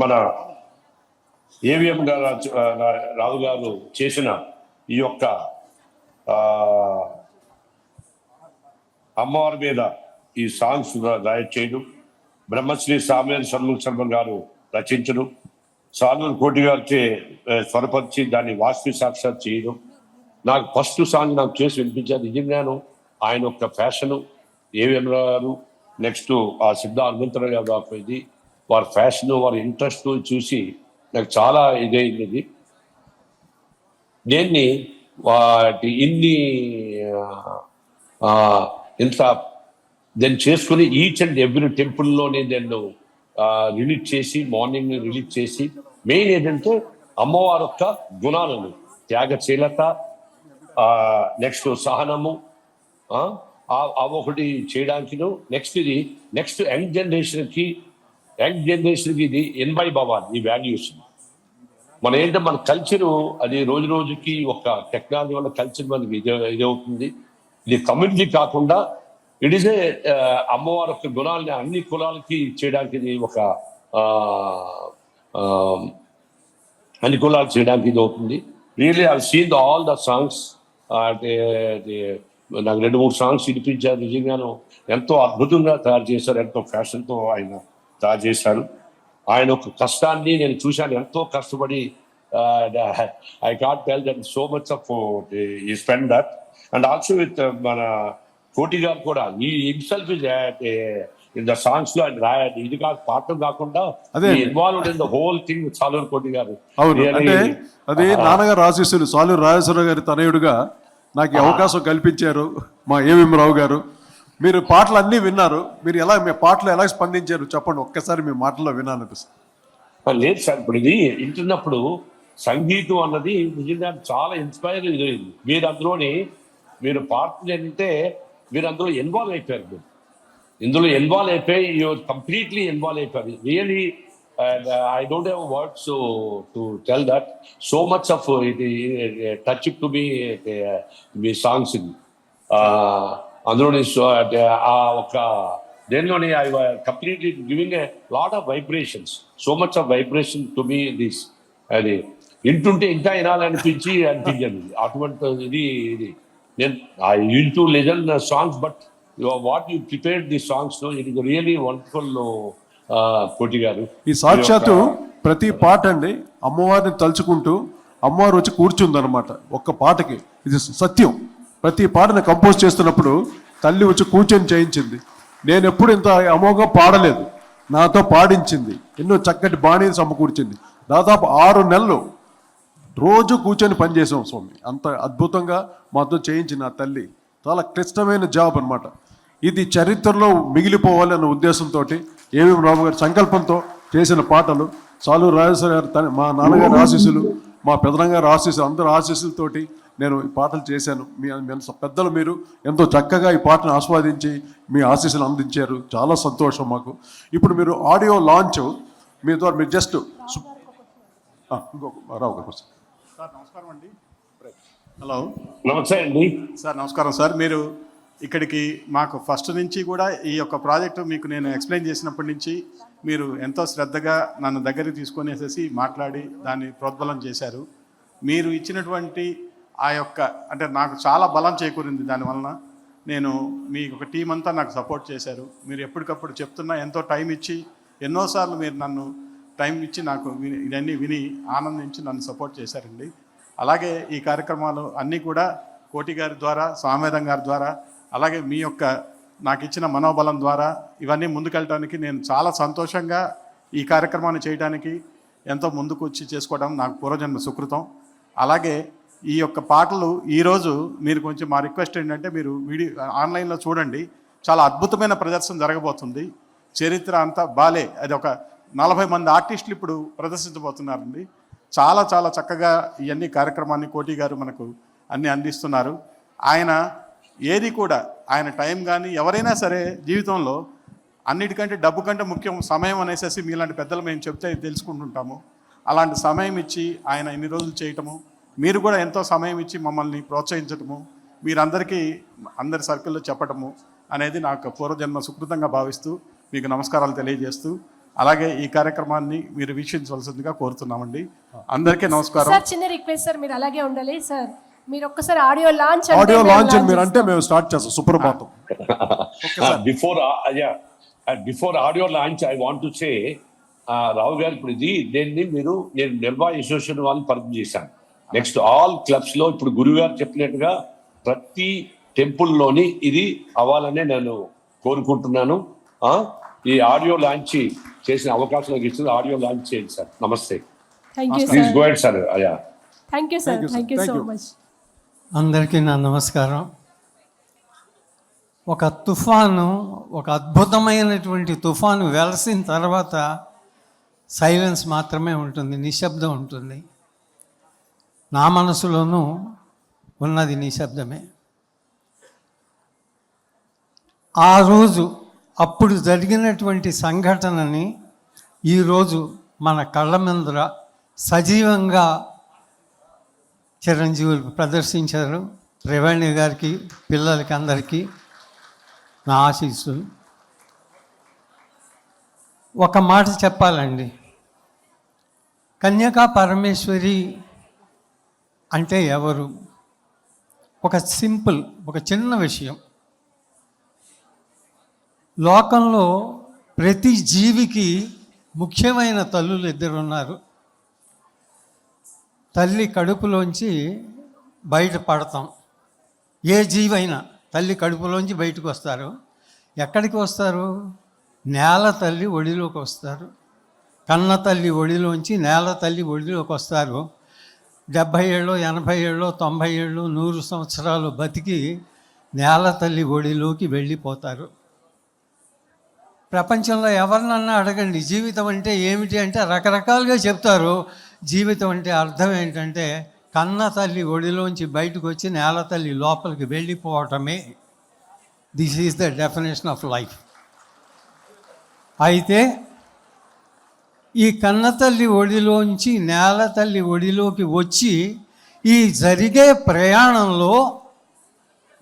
మన ఏవిఎం రావు గారు చేసిన ఈ యొక్క అమ్మవారి మీద ఈ సాంగ్స్ చేయడం, బ్రహ్మశ్రీ సామ్యాన్ షణ్ముఖ శర్మ గారు రచించడం, సాలూరు కోటి గారిచే స్వరపరిచి దాన్ని వాస్తు సాక్షాత్ చేయడం. నాకు ఫస్ట్ సాంగ్ నాకు చేసి వినిపించారు. నిజంగాను ఆయన యొక్క ఫ్యాషను, ఏవిఎం గారు, నెక్స్ట్ ఆ సిద్ధ హనుమంతరావు గారు, ఇది వారి ఫ్యాషను, వారి ఇంట్రెస్ట్ చూసి నాకు చాలా ఇదైంది. దీన్ని దాన్ని చేసుకుని ఈచ్ అండ్ ఎవ్రీ టెంపుల్లోనే నేను రిలీజ్ చేసి, మార్నింగ్ రిలీజ్ చేసి, మెయిన్ ఏంటంటే అమ్మవారి యొక్క గుణాలను, త్యాగశీలత, నెక్స్ట్ సహనము, ఒకటి చేయడానికి. నెక్స్ట్ యంగ్ జనరేషన్కి ఇది ఎన్బై భవాన్ ఈ వాల్యూస్. మన కల్చరు అది రోజు రోజుకి ఒక టెక్నాలజీ వల్ల కల్చర్ మనకి ఇదవుతుంది. ఇది కమ్యూనిటీ కాకుండా ఇట్ ఈస్ ఏ అమ్మవారి యొక్క గుణాలని అన్ని కులాలకి చేయడానికి, ఇది ఒక అన్ని కులాలు చేయడానికి ఇది అవుతుంది. Really I seen all the songs. నాకు 2-3 సాంగ్స్ వినిపించారు. నిజంగాను ఎంతో అద్భుతంగా తయారు చేశారు, ఎంతో ఫ్యాషన్తో ఆయన తయారు చేశారు. ఆయన ఒక కష్టాన్ని నేను చూశాను, ఎంతో కష్టపడి. I can't tell that so much of I spend that. And also with మన కోటి గారు కూడా ఈ హిమ్సెల్ఫ్ ఇన్ ద సాంగ్స్ లో ఆయన రాయాలి. ఇది పాటలు కాకుండా involved in the whole thing Saluru కోటి గారు. అవును, అంటే అది నాన్నగారు ఆశీస్సులు. సాలూరు రాజేశ్వరరావు గారి తనయుడుగా నాకు ఈ అవకాశం కల్పించారు మా ఏవిఎం రావు గారు. మీరు పాటలు అన్నీ విన్నారు, మీరు మీ పాటలు ఎలా స్పందించారు చెప్పండి, ఒక్కసారి మీ మాటల్లో వినాలనిపిస్తుంది. లేదు సార్, ఇప్పుడు ఇది వింటున్నప్పుడు సంగీతం అన్నది నిజంగా చాలా ఇన్స్పైర్ అయింది. మీరు పాటలు ఏంటంటే మీరు అందులో ఇన్వాల్వ్ అయిపోయారు. ఇందులో ఇన్వాల్వ్ అయిపోయి కంప్లీట్లీ ఇన్వాల్వ్ అయిపోయారు. Really I don't have words to tell that so much of it touch to me songs. అందులోని ఆ ఒక దేనిలోని I completely giving a lot of vibrations, so much of vibration to me this. అది వింటుంటే ఇంకా అనిపించదు అటువంటి ఇది నేను I use to listen songs but what you prepared the songs it is really wonderful Koti garu. ఈ సాక్షాత్తు ప్రతి పాట అండి అమ్మవారిని తలుచుకుంటూ అమ్మవారు వచ్చి కూర్చుందనమాట ఒక్క పాటకి. ఇది సత్యం. ప్రతి పాటను కంపోజ్ చేస్తున్నప్పుడు తల్లి వచ్చి కూర్చొని చేయించింది. నేను ఎప్పుడు ఇంత అమోఘం పాడలేదు, నాతో పాడించింది, ఎన్నో చక్కటి బాణీని సమకూర్చింది. దాదాపు 6 నెలలు రోజు కూర్చొని పనిచేసాం స్వామి. అంత అద్భుతంగా మాతో చేయించిన ఆ తల్లి. చాలా క్లిష్టమైన జాబ్ అనమాట. ఇది చరిత్రలో మిగిలిపోవాలి అన్న ఉద్దేశంతో ఏవిఎం రావు గారి సంకల్పంతో చేసిన పాటలు. సాలూరు రాజేశ్వర గారు మా నాన్నగారి ఆశీస్సులు, మా పెదనాన్నగారి ఆశీస్సులు, అందరి ఆశీస్సులతోటి నేను ఈ పాటలు చేశాను. మీ పెద్దలు మీరు ఎంతో చక్కగా ఈ పాటను ఆస్వాదించి మీ ఆశీస్సులు అందించారు. చాలా సంతోషం మాకు. ఇప్పుడు మీరు ఆడియో లాంచ్ మీతో మీరు జస్ట్ రావు గారు సార్ నమస్కారం అండి. హలో, నమస్తే అండి సార్. నమస్కారం సార్. మీరు ఇక్కడికి మాకు ఫస్ట్ నుంచి కూడా ఈ యొక్క ప్రాజెక్టు మీకు నేను ఎక్స్ప్లెయిన్ చేసినప్పటి నుంచి మీరు ఎంతో శ్రద్ధగా నన్ను దగ్గరికి తీసుకొనేసేసి మాట్లాడి దాన్ని ప్రోద్బలం చేశారు. మీరు ఇచ్చినటువంటి ఆ యొక్క అంటే నాకు చాలా బలం చేకూరింది దానివలన. నేను మీ ఒక టీం అంతా నాకు సపోర్ట్ చేశారు. మీరు ఎప్పటికప్పుడు చెప్తున్నా ఎంతో టైం ఇచ్చి ఎన్నోసార్లు మీరు నన్ను టైం ఇచ్చి నాకు ఇవన్నీ విని ఆనందించి నన్ను సపోర్ట్ చేశారండి. అలాగే ఈ కార్యక్రమాలు అన్నీ కూడా కోటి గారి ద్వారా, సామవేదం గారి ద్వారా, అలాగే మీ యొక్క నాకు ఇచ్చిన మనోబలం ద్వారా ఇవన్నీ ముందుకెళ్ళడానికి నేను చాలా సంతోషంగా ఈ కార్యక్రమాన్ని చేయడానికి ఎంతో ముందుకు వచ్చి చేసుకోవడం నాకు పూర్వజన్మ సుకృతం. అలాగే ఈ యొక్క పాటలు ఈరోజు మీరు కొంచెం మా రిక్వెస్ట్ ఏంటంటే మీరు వీడియో ఆన్లైన్లో చూడండి. చాలా అద్భుతమైన ప్రదర్శన జరగబోతుంది. చరిత్ర అంతా బాలే, అది ఒక 40 మంది ఆర్టిస్టులు ఇప్పుడు ప్రదర్శించబోతున్నారండి. చాలా చాలా చక్కగా ఇవన్నీ కార్యక్రమాన్ని కోటి గారు మనకు అన్నీ అందిస్తున్నారు. ఆయన ఏది కూడా ఆయన టైం కానీ ఎవరైనా సరే జీవితంలో అన్నిటికంటే డబ్బు కంటే ముఖ్యం సమయం అనేసి మీలాంటి పెద్దలు మేము చెప్తే తెలుసుకుంటుంటాము. అలాంటి సమయం ఇచ్చి ఆయన ఇన్ని రోజులు చేయటము, మీరు కూడా ఎంతో సమయం ఇచ్చి మమ్మల్ని ప్రోత్సహించటము, మీరందరికీ అందరి సర్కిల్లో చెప్పటము అనేది నాకు పూర్వజన్మ సుకృతంగా భావిస్తూ మీకు నమస్కారాలు తెలియజేస్తూ, అలాగే ఈ కార్యక్రమాన్ని మీరు వీక్షించవలసిందిగా కోరుతున్నామండి. అందరికీ నమస్కారం. సార్ చిన్న రిక్వెస్ట్ సార్, మీరు అలాగే ఉండాలి సార్. మీరు ఒక్కసారి ఆడియో లాంచ్ మీరు అంటే మేము స్టార్ట్ చేస్తాం. సుప్రభాతం. Before audio launch I want to say Rao garu, ఇప్పుడు నేను నిర్భయ అసోసియేషన్ వాళ్ళని పరిచయం చేశాను. నెక్స్ట్ ఆల్ క్లబ్స్ లో ఇప్పుడు గురువు గారు చెప్పినట్టుగా ప్రతి టెంపుల్లోని ఇది అవ్వాలనే నేను కోరుకుంటున్నాను. ఈ ఆడియో లాంచ్ చేసిన అవకాశం నాకు ఇచ్చింది. ఆడియో లాంచ్ చేయండి సార్. నమస్తే. Please go head sir. Thank you sir. Thank you so much. అందరికీ నా నమస్కారం. ఒక తుఫాను, ఒక అద్భుతమైనటువంటి తుఫాను వెలసిన తర్వాత సైలెన్స్ మాత్రమే ఉంటుంది, నిశ్శబ్దం ఉంటుంది. నా మనసులోనూ ఉన్నది నిశ్శబ్దమే. ఆ రోజు అప్పుడు జరిగినటువంటి సంఘటనని ఈరోజు మన కళ్ళ ముందర సజీవంగా చిరంజీవులు ప్రదర్శించారు. రేవణ్య గారికి, పిల్లలకి అందరికీ నా ఆశీస్సులు. ఒక మాట చెప్పాలండి, కన్యకా పరమేశ్వరి అంటే ఎవరు? ఒక సింపుల్, ఒక చిన్న విషయం. లోకంలో ప్రతి జీవికి ముఖ్యమైన తల్లులు 2 ఉన్నారు. తల్లి కడుపులోంచి బయట పడతాం. ఏ జీవైనా తల్లి కడుపులోంచి బయటకు వస్తారు. ఎక్కడికి వస్తారు? నేల తల్లి ఒడిలోకి వస్తారు. కన్న తల్లి ఒడిలోంచి నేల తల్లి ఒడిలోకి వస్తారు. 70 ఏళ్ళు, 80 ఏళ్ళు, 90 ఏళ్ళు, 100 సంవత్సరాలు బతికి నేల తల్లి ఒడిలోకి వెళ్ళిపోతారు. ప్రపంచంలో ఎవరినన్నా అడగండి జీవితం అంటే ఏమిటి అంటే రకరకాలుగా చెప్తారు. జీవితం అంటే అర్థం ఏంటంటే కన్న తల్లి ఒడిలోంచి బయటకు వచ్చి నేల తల్లి లోపలికి వెళ్ళిపోవటమే. This is the definition of life. అయితే ఈ కన్నతల్లి ఒడిలోంచి నేల తల్లి ఒడిలోకి వచ్చి ఈ జరిగే ప్రయాణంలో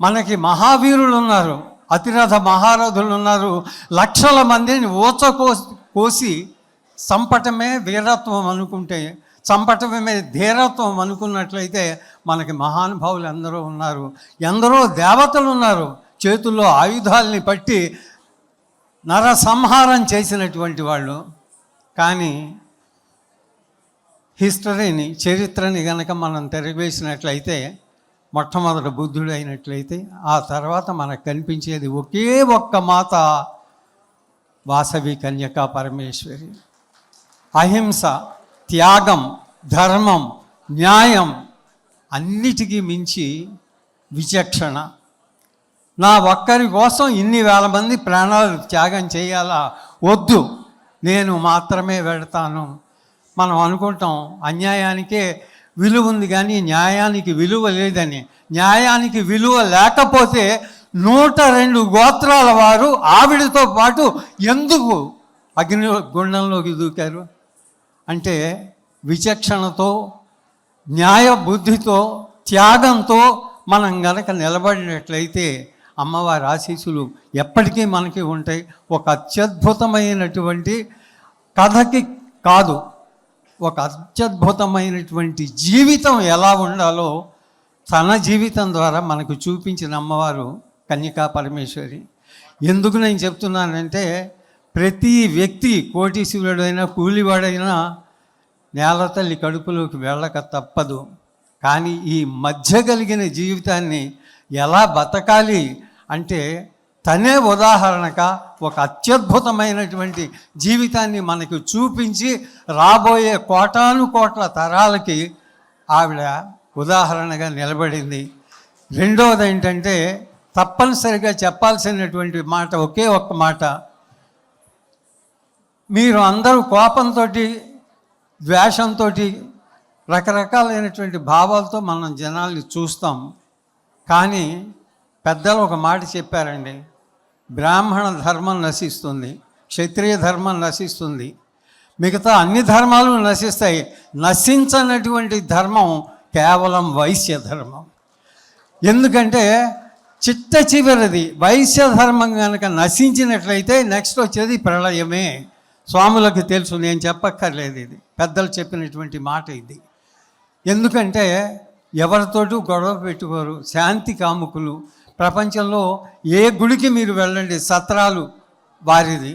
మనకి మహావీరులు ఉన్నారు, అతిరథ మహారథులు ఉన్నారు. లక్షల మందిని కోసి చంపటమే వీరత్వం అనుకుంటే చంపటమే ధీరత్వం అనుకున్నట్లయితే మనకి మహానుభావులు ఎందరో ఉన్నారు, ఎందరో దేవతలు ఉన్నారు, చేతుల్లో ఆయుధాలని పట్టి నరసంహారం చేసినటువంటి వాళ్ళు. కానీ హిస్టరీని, చరిత్రని గనక మనం తిరగవేసినట్లయితే, మొట్టమొదటి బుద్ధుడు అయినట్లయితే, ఆ తర్వాత మనకు కనిపించేది ఒకే ఒక్క మాత, వాసవి కన్యకా పరమేశ్వరి. అహింస, త్యాగం, ధర్మం, న్యాయం, అన్నిటికీ మించి విచక్షణ. నా ఒక్కరి కోసం ఇన్ని వేల మంది ప్రాణాలు త్యాగం చేయాలా? వద్దు, నేను మాత్రమే వెళతాను. మనం అనుకుంటాం అన్యాయానికే విలువ ఉంది కానీ న్యాయానికి విలువ లేదని. న్యాయానికి విలువ లేకపోతే 102 గోత్రాల వారు ఆవిడతో పాటు ఎందుకు అగ్ని గుండంలోకి దూకారు? అంటే విచక్షణతో, న్యాయ బుద్ధితో, త్యాగంతో మనం గనక నిలబడినట్లయితే అమ్మవారి ఆశీస్సులు ఎప్పటికీ మనకి ఉంటాయి. ఒక అత్యద్భుతమైనటువంటి కథకి కాదు, ఒక అత్యద్భుతమైనటువంటి జీవితం ఎలా ఉండాలో తన జీవితం ద్వారా మనకు చూపించిన అమ్మవారు కన్యకా పరమేశ్వరి. ఎందుకు నేను చెప్తున్నానంటే, ప్రతి వ్యక్తి కోటీశ్వరుడైనా కూలివాడైనా నేల తల్లి కడుపులోకి వెళ్ళక తప్పదు. కానీ ఈ మధ్య కలిగిన జీవితాన్ని ఎలా బతకాలి అంటే, తనే ఉదాహరణగా ఒక అత్యద్భుతమైనటువంటి జీవితాన్ని మనకు చూపించి రాబోయే కోటాను కోట్ల తరాలకి ఆవిడ ఉదాహరణగా నిలబడింది. రెండవది ఏంటంటే, తప్పనిసరిగా చెప్పాల్సినటువంటి మాట ఒకే ఒక్క మాట. మీరు అందరూ కోపంతో, ద్వేషంతో, రకరకాలైనటువంటి భావాలతో మనం జనాల్ని చూస్తాం. కానీ పెద్దలు ఒక మాట చెప్పారండి, బ్రాహ్మణ ధర్మం నశిస్తుంది, క్షత్రియ ధర్మం నశిస్తుంది, మిగతా అన్ని ధర్మాలు నశిస్తాయి, నశించనటువంటి ధర్మం కేవలం వైశ్య ధర్మం. ఎందుకంటే చిట్ట చివరిది వైశ్య ధర్మం కనుక నశించినట్లయితే నెక్స్ట్ వచ్చేది ప్రళయమే. స్వాములకు తెలుసు, నేను చెప్పక్కర్లేదు, ఇది పెద్దలు చెప్పినటువంటి మాట ఇది. ఎందుకంటే ఎవరితోటూ గొడవ పెట్టుకోరు, శాంతి కాముకులు. ప్రపంచంలో ఏ గుడికి మీరు వెళ్ళండి, సత్రాలు వారిది,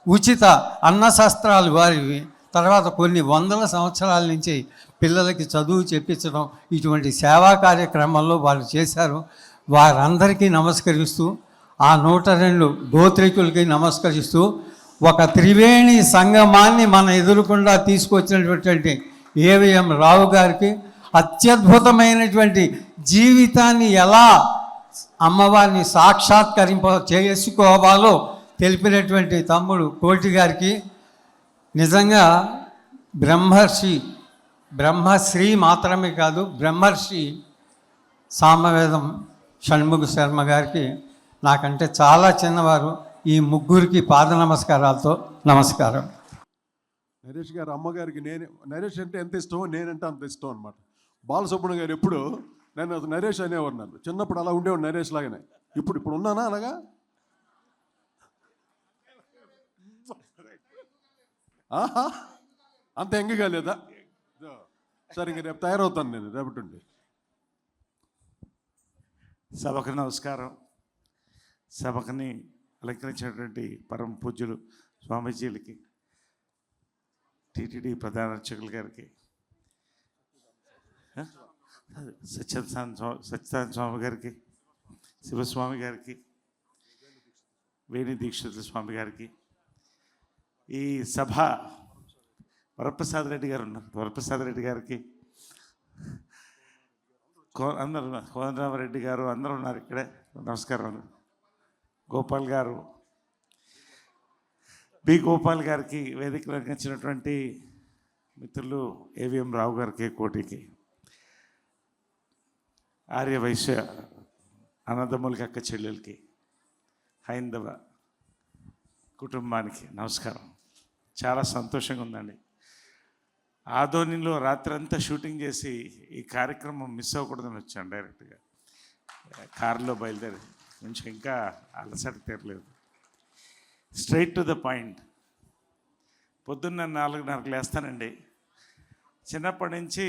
ఉచిత అన్నశస్త్రాలు వారివి. తర్వాత కొన్ని వందల సంవత్సరాల నుంచి పిల్లలకి చదువు చెప్పించడం, ఇటువంటి సేవా కార్యక్రమాల్లో వాళ్ళు చేశారు. వారందరికీ నమస్కరిస్తూ, ఆ 102 గోత్రికులకి నమస్కరిస్తూ, ఒక త్రివేణి సంగమాన్ని మన ఎదురుకుండా తీసుకొచ్చినటువంటి ఏవిఎం రావు గారికి, అత్యద్భుతమైనటువంటి జీవితాన్ని ఎలా అమ్మవారిని చేసుకోవాలో తెలిపినటువంటి తమ్ముడు కోటి గారికి, నిజంగా బ్రహ్మశ్రీ మాత్రమే కాదు, బ్రహ్మర్షి సామవేదం షణ్ముఖ శర్మ గారికి, నాకంటే చాలా చిన్నవారు, ఈ ముగ్గురికి పాద నమస్కారాలతో నమస్కారం. నరేష్ గారు అమ్మగారికి నరేష్ అంటే ఎంత ఇష్టమో నేనంటే అంత ఇష్టం అనమాట. బాలసుబ్రహ్మణ్యం గారు ఎప్పుడు నేను నరేష్ అనేవారు, నన్ను చిన్నప్పుడు అలా ఉండేవాడు నరేష్ లాగానే. ఇప్పుడు ఉన్నానా అలాగా? ఆహా, అంత ఎంగగా లేదా? సరే, ఇంక రేపు తయారవుతాను నేను రేపటి నుండి. సభకు నమస్కారం. సభకుని అలంకరించినటువంటి పరమ పూజ్యులు స్వామీజీలకి, టీటీడీ ప్రధాన అర్చకుల గారికి, సత్యనారాయణ స్వామి గారికి, శివస్వామి గారికి, వేణి దీక్షితుల స్వామి గారికి, ఈ సభ వరప్రసాద్ రెడ్డి గారు ఉన్నారు, వరప్రసాద్ రెడ్డి గారికి, అందరు కోదండరామరెడ్డి గారు అందరూ ఉన్నారు ఇక్కడే, నమస్కారం. గోపాల్ గారు, బి గోపాల్ గారికి, వేదిక రంగించినటువంటి మిత్రులు ఏవిఎం రావు గారికి, కోటికి, ఆర్య వైశ్య అన్నదమ్ములకి, అక్క చెల్లెలకి, హైందవ కుటుంబానికి నమస్కారం. చాలా సంతోషంగా ఉందండి. ఆదోనిలో రాత్రంతా షూటింగ్ చేసి ఈ కార్యక్రమం మిస్ అవ్వకూడదని వచ్చాను డైరెక్ట్గా. కారులో బయలుదేరి కొంచెం ఇంకా అలసట తీరలేదు. Straight to the point. పొద్దున్న 4:30కు లేస్తానండి, చిన్నప్పటి నుంచి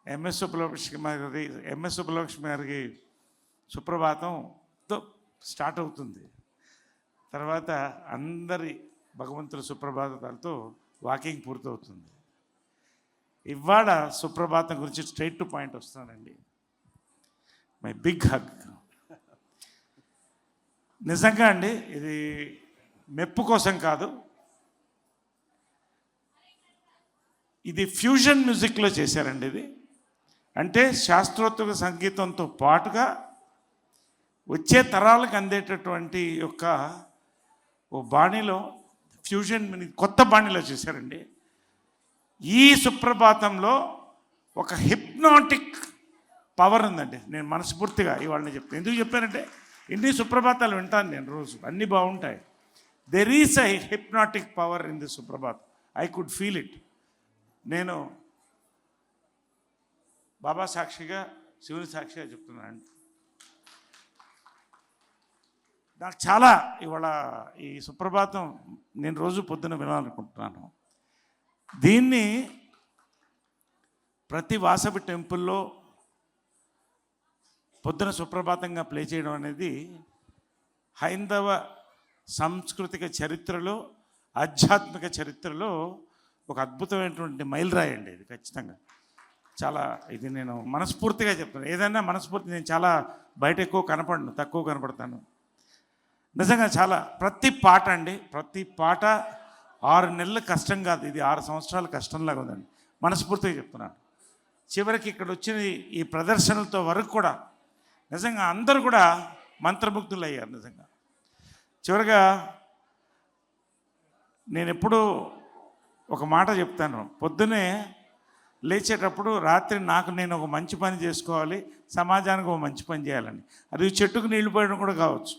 ఎంఎస్ సుబ్బలక్ష్మి గారికి సుప్రభాతంతో స్టార్ట్ అవుతుంది. తర్వాత అందరి భగవంతుల సుప్రభాతాలతో వాకింగ్ పూర్తవుతుంది. ఇవాళ సుప్రభాతం గురించి స్ట్రైట్ టు పాయింట్ వస్తున్నానండి. My big hug. నిజంగా అండి, ఇది మెప్పు కోసం కాదు, ఇది ఫ్యూజన్ మ్యూజిక్లో చేశారండి. ఇది అంటే శాస్త్రోత్తర సంగీతంతో పాటుగా వచ్చే తరాలకు అందేటటువంటి యొక్క ఓ బాణీలో ఫ్యూజన్ కొత్త బాణీలో చేశారండి. ఈ సుప్రభాతంలో ఒక హిప్నాటిక్ పవర్ ఉందండి. నేను మనస్ఫూర్తిగా ఇవాళ చెప్తాను. ఎందుకు చెప్పానంటే ఇన్ని సుప్రభాతాలు వింటాను నేను రోజు, అన్నీ బాగుంటాయి. There is I hypnotic power in the Suprabhat. I could feel it. నేను బాబా సాక్షిగా, శివుని సాక్షిగా చెప్తున్నాను. నాకు చాలా ఇవాళ ఈ సుప్రభాతం నేను రోజు పొద్దున వినాలనుకుంటున్నాను. దీన్ని ప్రతి వాసవి టెంపుల్లో పొద్దున సుప్రభాతంగా ప్లే చేయడం అనేది హైందవ సాంస్కృతిక చరిత్రలో, ఆధ్యాత్మిక చరిత్రలో ఒక అద్భుతమైనటువంటి మైలురాయి అండి ఇది. ఖచ్చితంగా చాలా ఇది నేను మనస్ఫూర్తిగా చెప్తాను. ఏదైనా మనస్ఫూర్తి, నేను చాలా బయట ఎక్కువ కనపడను, తక్కువ కనపడతాను. నిజంగా చాలా ప్రతి పాట అండి, ప్రతి పాట 6 నెలలు కష్టం కాదు, ఇది 6 సంవత్సరాల కష్టంలాగా ఉందండి. మనస్ఫూర్తిగా చెప్తున్నాను. చివరికి ఇక్కడ వచ్చిన ఈ ప్రదర్శనలతో వరకు కూడా నిజంగా అందరూ కూడా మంత్రముగ్ధులు అయ్యారు. నిజంగా చివరిగా నేను ఎప్పుడూ ఒక మాట చెప్తాను. పొద్దునే లేచేటప్పుడు రాత్రి నేను ఒక మంచి పని చేసుకోవాలి, సమాజానికి ఒక మంచి పని చేయాలని. అది చెట్టుకు నీళ్లు పోయడం కూడా కావచ్చు.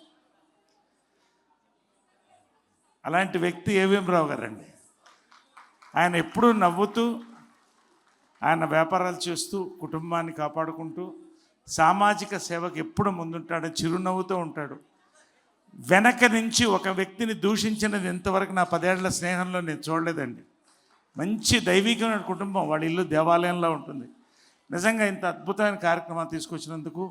అలాంటి వ్యక్తి ఏవిఎం రావు గారండి. ఆయన ఎప్పుడూ నవ్వుతూ, ఆయన వ్యాపారాలు చేస్తూ, కుటుంబాన్ని కాపాడుకుంటూ, సామాజిక సేవకు ఎప్పుడు ముందుంటాడు, చిరునవ్వుతూ ఉంటాడు. వెనక నుంచి ఒక వ్యక్తిని దూషించినది ఇంతవరకు నా 10 ఏళ్ల స్నేహంలో నేను చూడలేదండి. మంచి దైవికమైన కుటుంబం, వాళ్ళ ఇల్లు దేవాలయంలో ఉంటుంది. నిజంగా ఇంత అద్భుతమైన కార్యక్రమాలు తీసుకొచ్చినందుకు,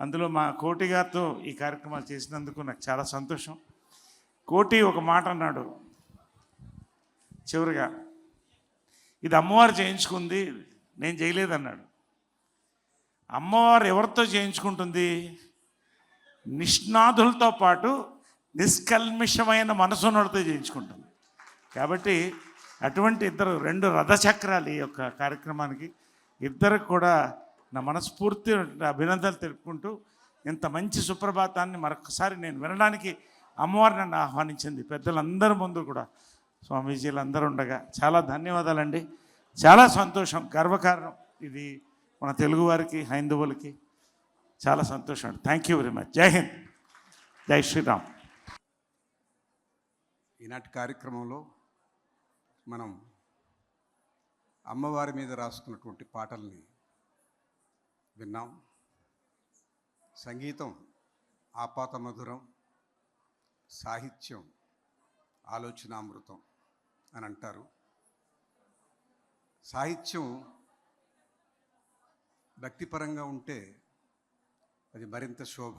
అందులో మా కోటి గారితో ఈ కార్యక్రమాలు చేసినందుకు నాకు చాలా సంతోషం. కోటి ఒక మాట అన్నాడు చివరిగా, ఇది అమ్మవారు చేయించుకుంది, నేను చేయలేదన్నాడు. అమ్మవారు ఎవరితో చేయించుకుంటుంది? నిష్ణాదులతో పాటు నిష్కల్మిషమైన మనసున్నోడితో చేయించుకుంటుంది. కాబట్టి అటువంటి ఇద్దరు 2 రథచక్రాలు ఈ యొక్క కార్యక్రమానికి. ఇద్దరికి కూడా నా మనస్ఫూర్తి అభినందనలు తెలుపుకుంటూ, ఇంత మంచి సుప్రభాతాన్ని మరొకసారి నేను వినడానికి అమ్మవారు నన్ను ఆహ్వానించింది. పెద్దలందరి ముందు కూడా స్వామీజీలు అందరూ ఉండగా చాలా ధన్యవాదాలండి. చాలా సంతోషం, గర్వకారణం ఇది మన తెలుగువారికి, హైందవులకి. చాలా సంతోషం అండి. Thank you very much. జై హింద్, జై శ్రీరామ్. ఈనాటి కార్యక్రమంలో మనం అమ్మవారి మీద రాసుకున్నటువంటి పాటల్ని విన్నాం. సంగీతం ఆపాత మధురం, సాహిత్యం ఆలోచనామృతం అని అంటారు. సాహిత్యం భక్తిపరంగా ఉంటే అది మరింత శోభ.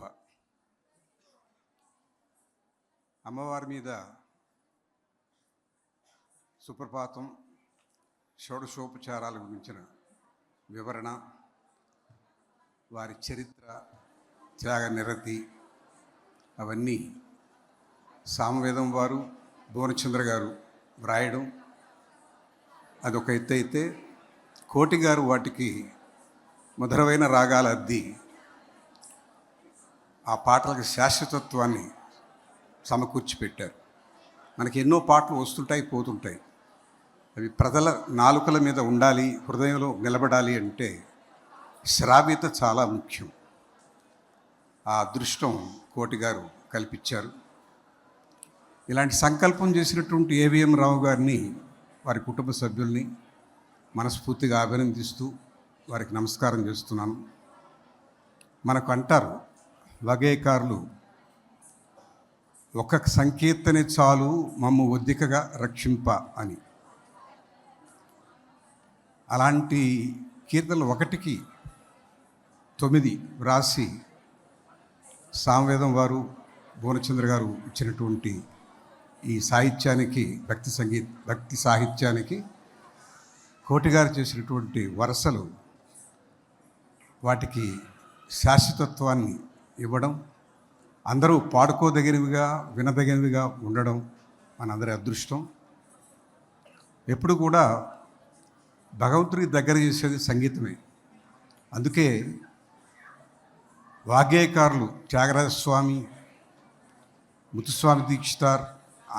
అమ్మవారి మీద సుప్రభాతం, షోడశోపచారాల గురించిన వివరణ, వారి చరిత్ర, త్యాగ నిరతి, అవన్నీ సామవేదం వారు, భువనచంద్ర గారు వ్రాయడం అదొక ఎత్తు అయితే, కోటి గారు వాటికి మధురమైన రాగాల అద్ది ఆ పాటలకు శాశ్వతత్వాన్ని సమకూర్చి పెట్టారు. మనకి ఎన్నో పాటలు వస్తుంటాయి, పోతుంటాయి. అవి ప్రజల నాలుకల మీద ఉండాలి, హృదయంలో నిలబడాలి అంటే శ్రావ్యత చాలా ముఖ్యం. ఆ అదృష్టం కోటి గారు కల్పించారు. ఇలాంటి సంకల్పం చేసినటువంటి ఏవిఎం రావు గారిని, వారి కుటుంబ సభ్యుల్ని మనస్ఫూర్తిగా అభినందిస్తూ వారికి నమస్కారం చేస్తున్నాను. మనకు అంటారు వగేకారులు, ఒక సంకీర్తనే చాలు మమ్ము ఒద్దికగా రక్షింప అని. అలాంటి కీర్తనలు 1కి 9 వ్రాసి సామవేదం వారు భువనచంద్ర గారు ఇచ్చినటువంటి ఈ సాహిత్యానికి భక్తి సాహిత్యానికి కోటి గారు చేసినటువంటి వరసలు వాటికి శాశ్వతత్వాన్ని ఇవ్వడం, అందరూ పాడుకోదగినవిగా వినదగినవిగా ఉండడం మనందరి అదృష్టం. ఎప్పుడు కూడా భగవంతుడికి దగ్గర చేసేది సంగీతమే. అందుకే వాగ్గేయకారులు త్యాగరాజస్వామి, ముత్తుస్వామి దీక్షితార్,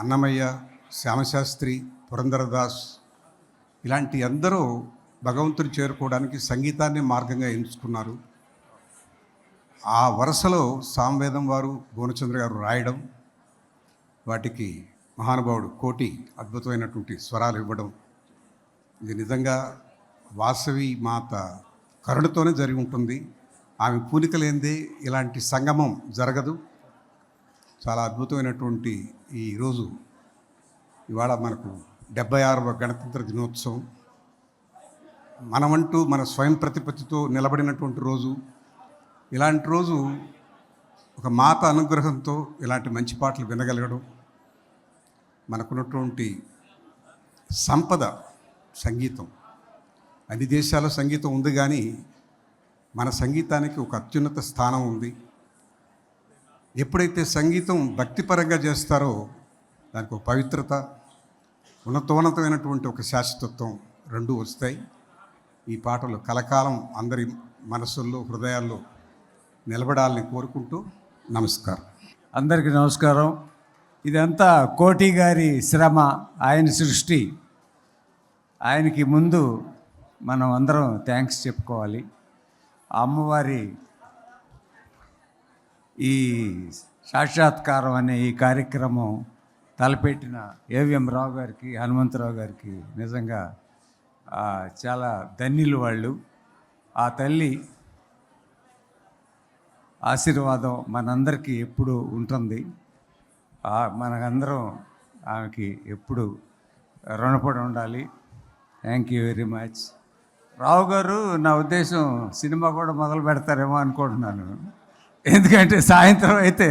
అన్నమయ్య, శ్యామశాస్త్రి, పురంధరదాస్ ఇలాంటి అందరూ భగవంతుని చేరుకోవడానికి సంగీతాన్ని మార్గంగా ఎంచుకున్నారు. ఆ వరుసలో సామవేదం వారు భువనచంద్ర గారు రాయడం, వాటికి మహానుభావుడు కోటి అద్భుతమైనటువంటి స్వరాలు ఇవ్వడం, ఇది నిజంగా వాసవి మాత కరుణతోనే జరిగి ఉంటుంది. ఆమె పూనిక లేనిదే ఇలాంటి సంగమం జరగదు. చాలా అద్భుతమైనటువంటి ఈరోజు ఇవాళ మనకు 76వ గణతంత్ర దినోత్సవం. మనమంటూ మన స్వయం ప్రతిపత్తితో నిలబడినటువంటి రోజు. ఇలాంటి రోజు ఒక మాత అనుగ్రహంతో ఇలాంటి మంచి పాటలు వినగలగడం, మనకున్నటువంటి సంపద సంగీతం. అన్ని దేశాల్లో సంగీతం ఉంది, కానీ మన సంగీతానికి ఒక అత్యున్నత స్థానం ఉంది. ఎప్పుడైతే సంగీతం భక్తిపరంగా చేస్తారో దానికి ఒక పవిత్రత, ఉన్నతోన్నతమైనటువంటి ఒక శాశ్వతత్వం రెండూ వస్తాయి. ఈ పాటలు కలకాలం అందరి మనసుల్లో హృదయాల్లో నిలబడాలని కోరుకుంటూ నమస్కారం. అందరికీ నమస్కారం. ఇదంతా కోటి గారి శ్రమ, ఆయన సృష్టి. ఆయనకి ముందు మనం అందరం థ్యాంక్స్ చెప్పుకోవాలి. ఆ అమ్మవారి ఈ సాక్షాత్కారం అనే ఈ కార్యక్రమం తలపెట్టిన ఏవిఎం రావు గారికి, హనుమంతరావు గారికి నిజంగా చాలా ధన్యులు వాళ్ళు. ఆ తల్లి ఆశీర్వాదం మనందరికీ ఎప్పుడు ఉంటుంది. మనకందరం ఆమెకి ఎప్పుడు రుణపడి ఉండాలి. Thank you very much. Rao garu నా ఉద్దేశం సినిమా కూడా మొదలు పెడతారేమో అనుకుంటున్నాను. ఎందుకంటే సాయంత్రం అయితే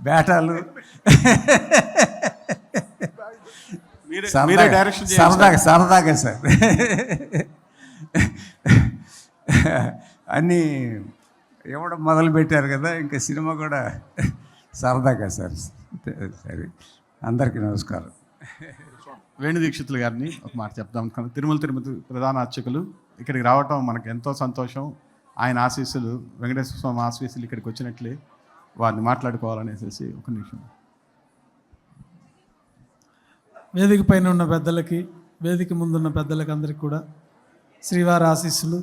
బేటాలు సరదాగా సార్ అన్నీ ఇవ్వడం మొదలు పెట్టారు కదా, ఇంకా సినిమా కూడా సరదాగా సార్. సరే, అందరికీ నమస్కారం. వేణు దీక్షితులు గారిని ఒక మాట చెప్దాం అనుకున్నాను. తిరుమతి ప్రధాన అర్చకులు ఇక్కడికి రావటం మనకు ఎంతో సంతోషం. ఆయన ఆశీస్సులు, వెంకటేశ్వర స్వామి ఆశీస్సులు ఇక్కడికి వచ్చినట్లే వారిని మాట్లాడుకోవాలనేసి ఒక నిమిషం. వేదిక పైన ఉన్న పెద్దలకి, వేదిక ముందున్న పెద్దలకి అందరికీ కూడా శ్రీవారి ఆశీస్సులు,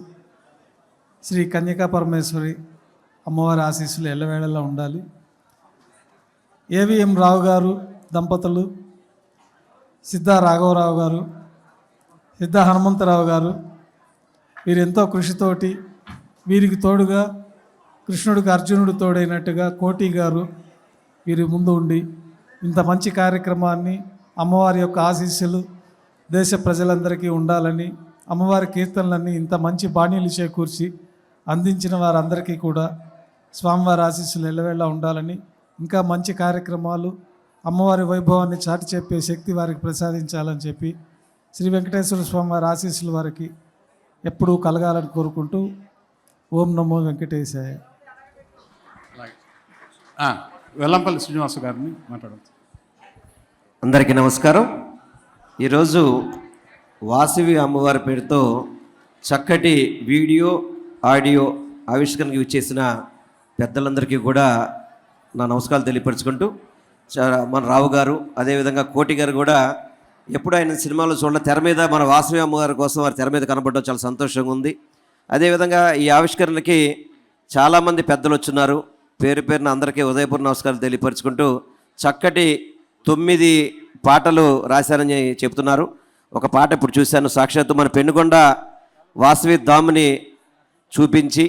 శ్రీ కన్యకా పరమేశ్వరి అమ్మవారి ఆశీస్సులు ఎల్లవేళలా ఉండాలి. ఏవిఎం రావు గారు దంపతులు, సిద్ధా రాఘవరావు గారు, సిద్ధా హనుమంతరావు గారు, వీరెంతో కృషితోటి, వీరికి తోడుగా కృష్ణుడికి అర్జునుడు తోడైనట్టుగా కోటి గారు వీరి ముందు ఉండి ఇంత మంచి కార్యక్రమాన్ని, అమ్మవారి యొక్క ఆశీస్సులు దేశ ప్రజలందరికీ ఉండాలని, అమ్మవారి కీర్తనలన్నీ ఇంత మంచి బాణీలు చేకూర్చి అందించిన వారందరికీ కూడా స్వామివారి ఆశీస్సులు ఎల్లవేళలా ఉండాలని, ఇంకా మంచి కార్యక్రమాలు, అమ్మవారి వైభవాన్ని చాటి చెప్పే శక్తి వారికి ప్రసాదించాలని చెప్పి శ్రీ వెంకటేశ్వర స్వామి వారి ఆశీస్సులు వారికి ఎప్పుడూ కలగాలని కోరుకుంటూ ఓం నమో వెంకటేశాయ. వెల్లంపల్లి శ్రీనివాస గారిని మాట్లాడవచ్చు. అందరికీ నమస్కారం. ఈరోజు వాసవి అమ్మవారి పేరుతో చక్కటి వీడియో ఆడియో ఆవిష్కరణకు ఇచ్చేసిన పెద్దలందరికీ కూడా నా నమస్కారాలు తెలియపరుచుకుంటూ, మన రావు గారు అదేవిధంగా కోటి గారు కూడా ఎప్పుడు ఆయన సినిమాలో చూడాలి, తెర మీద మన వాసవి అమ్మగారి కోసం వారి తెర మీద కనబడడం చాలా సంతోషంగా ఉంది. అదేవిధంగా ఈ ఆవిష్కరణకి చాలామంది పెద్దలు వచ్చున్నారు. పేరు పేరున అందరికీ ఉదయపూర్వ నమస్కారాలు తెలియపరుచుకుంటూ, చక్కటి 9 పాటలు రాశారని చెప్తున్నారు. ఒక పాట ఇప్పుడు చూశాను, సాక్షాత్తు మన పెనుగొండ వాసవి ధాముని చూపించి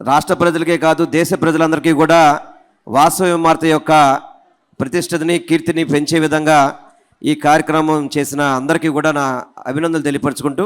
రాష్ట్ర ప్రజలకే కాదు దేశ ప్రజలందరికీ కూడా వాసవి మాత యొక్క ప్రతిష్టని, కీర్తిని పెంచే విధంగా ఈ కార్యక్రమం చేసిన అందరికీ కూడా నా అభినందనలు తెలియపరచుకుంటూ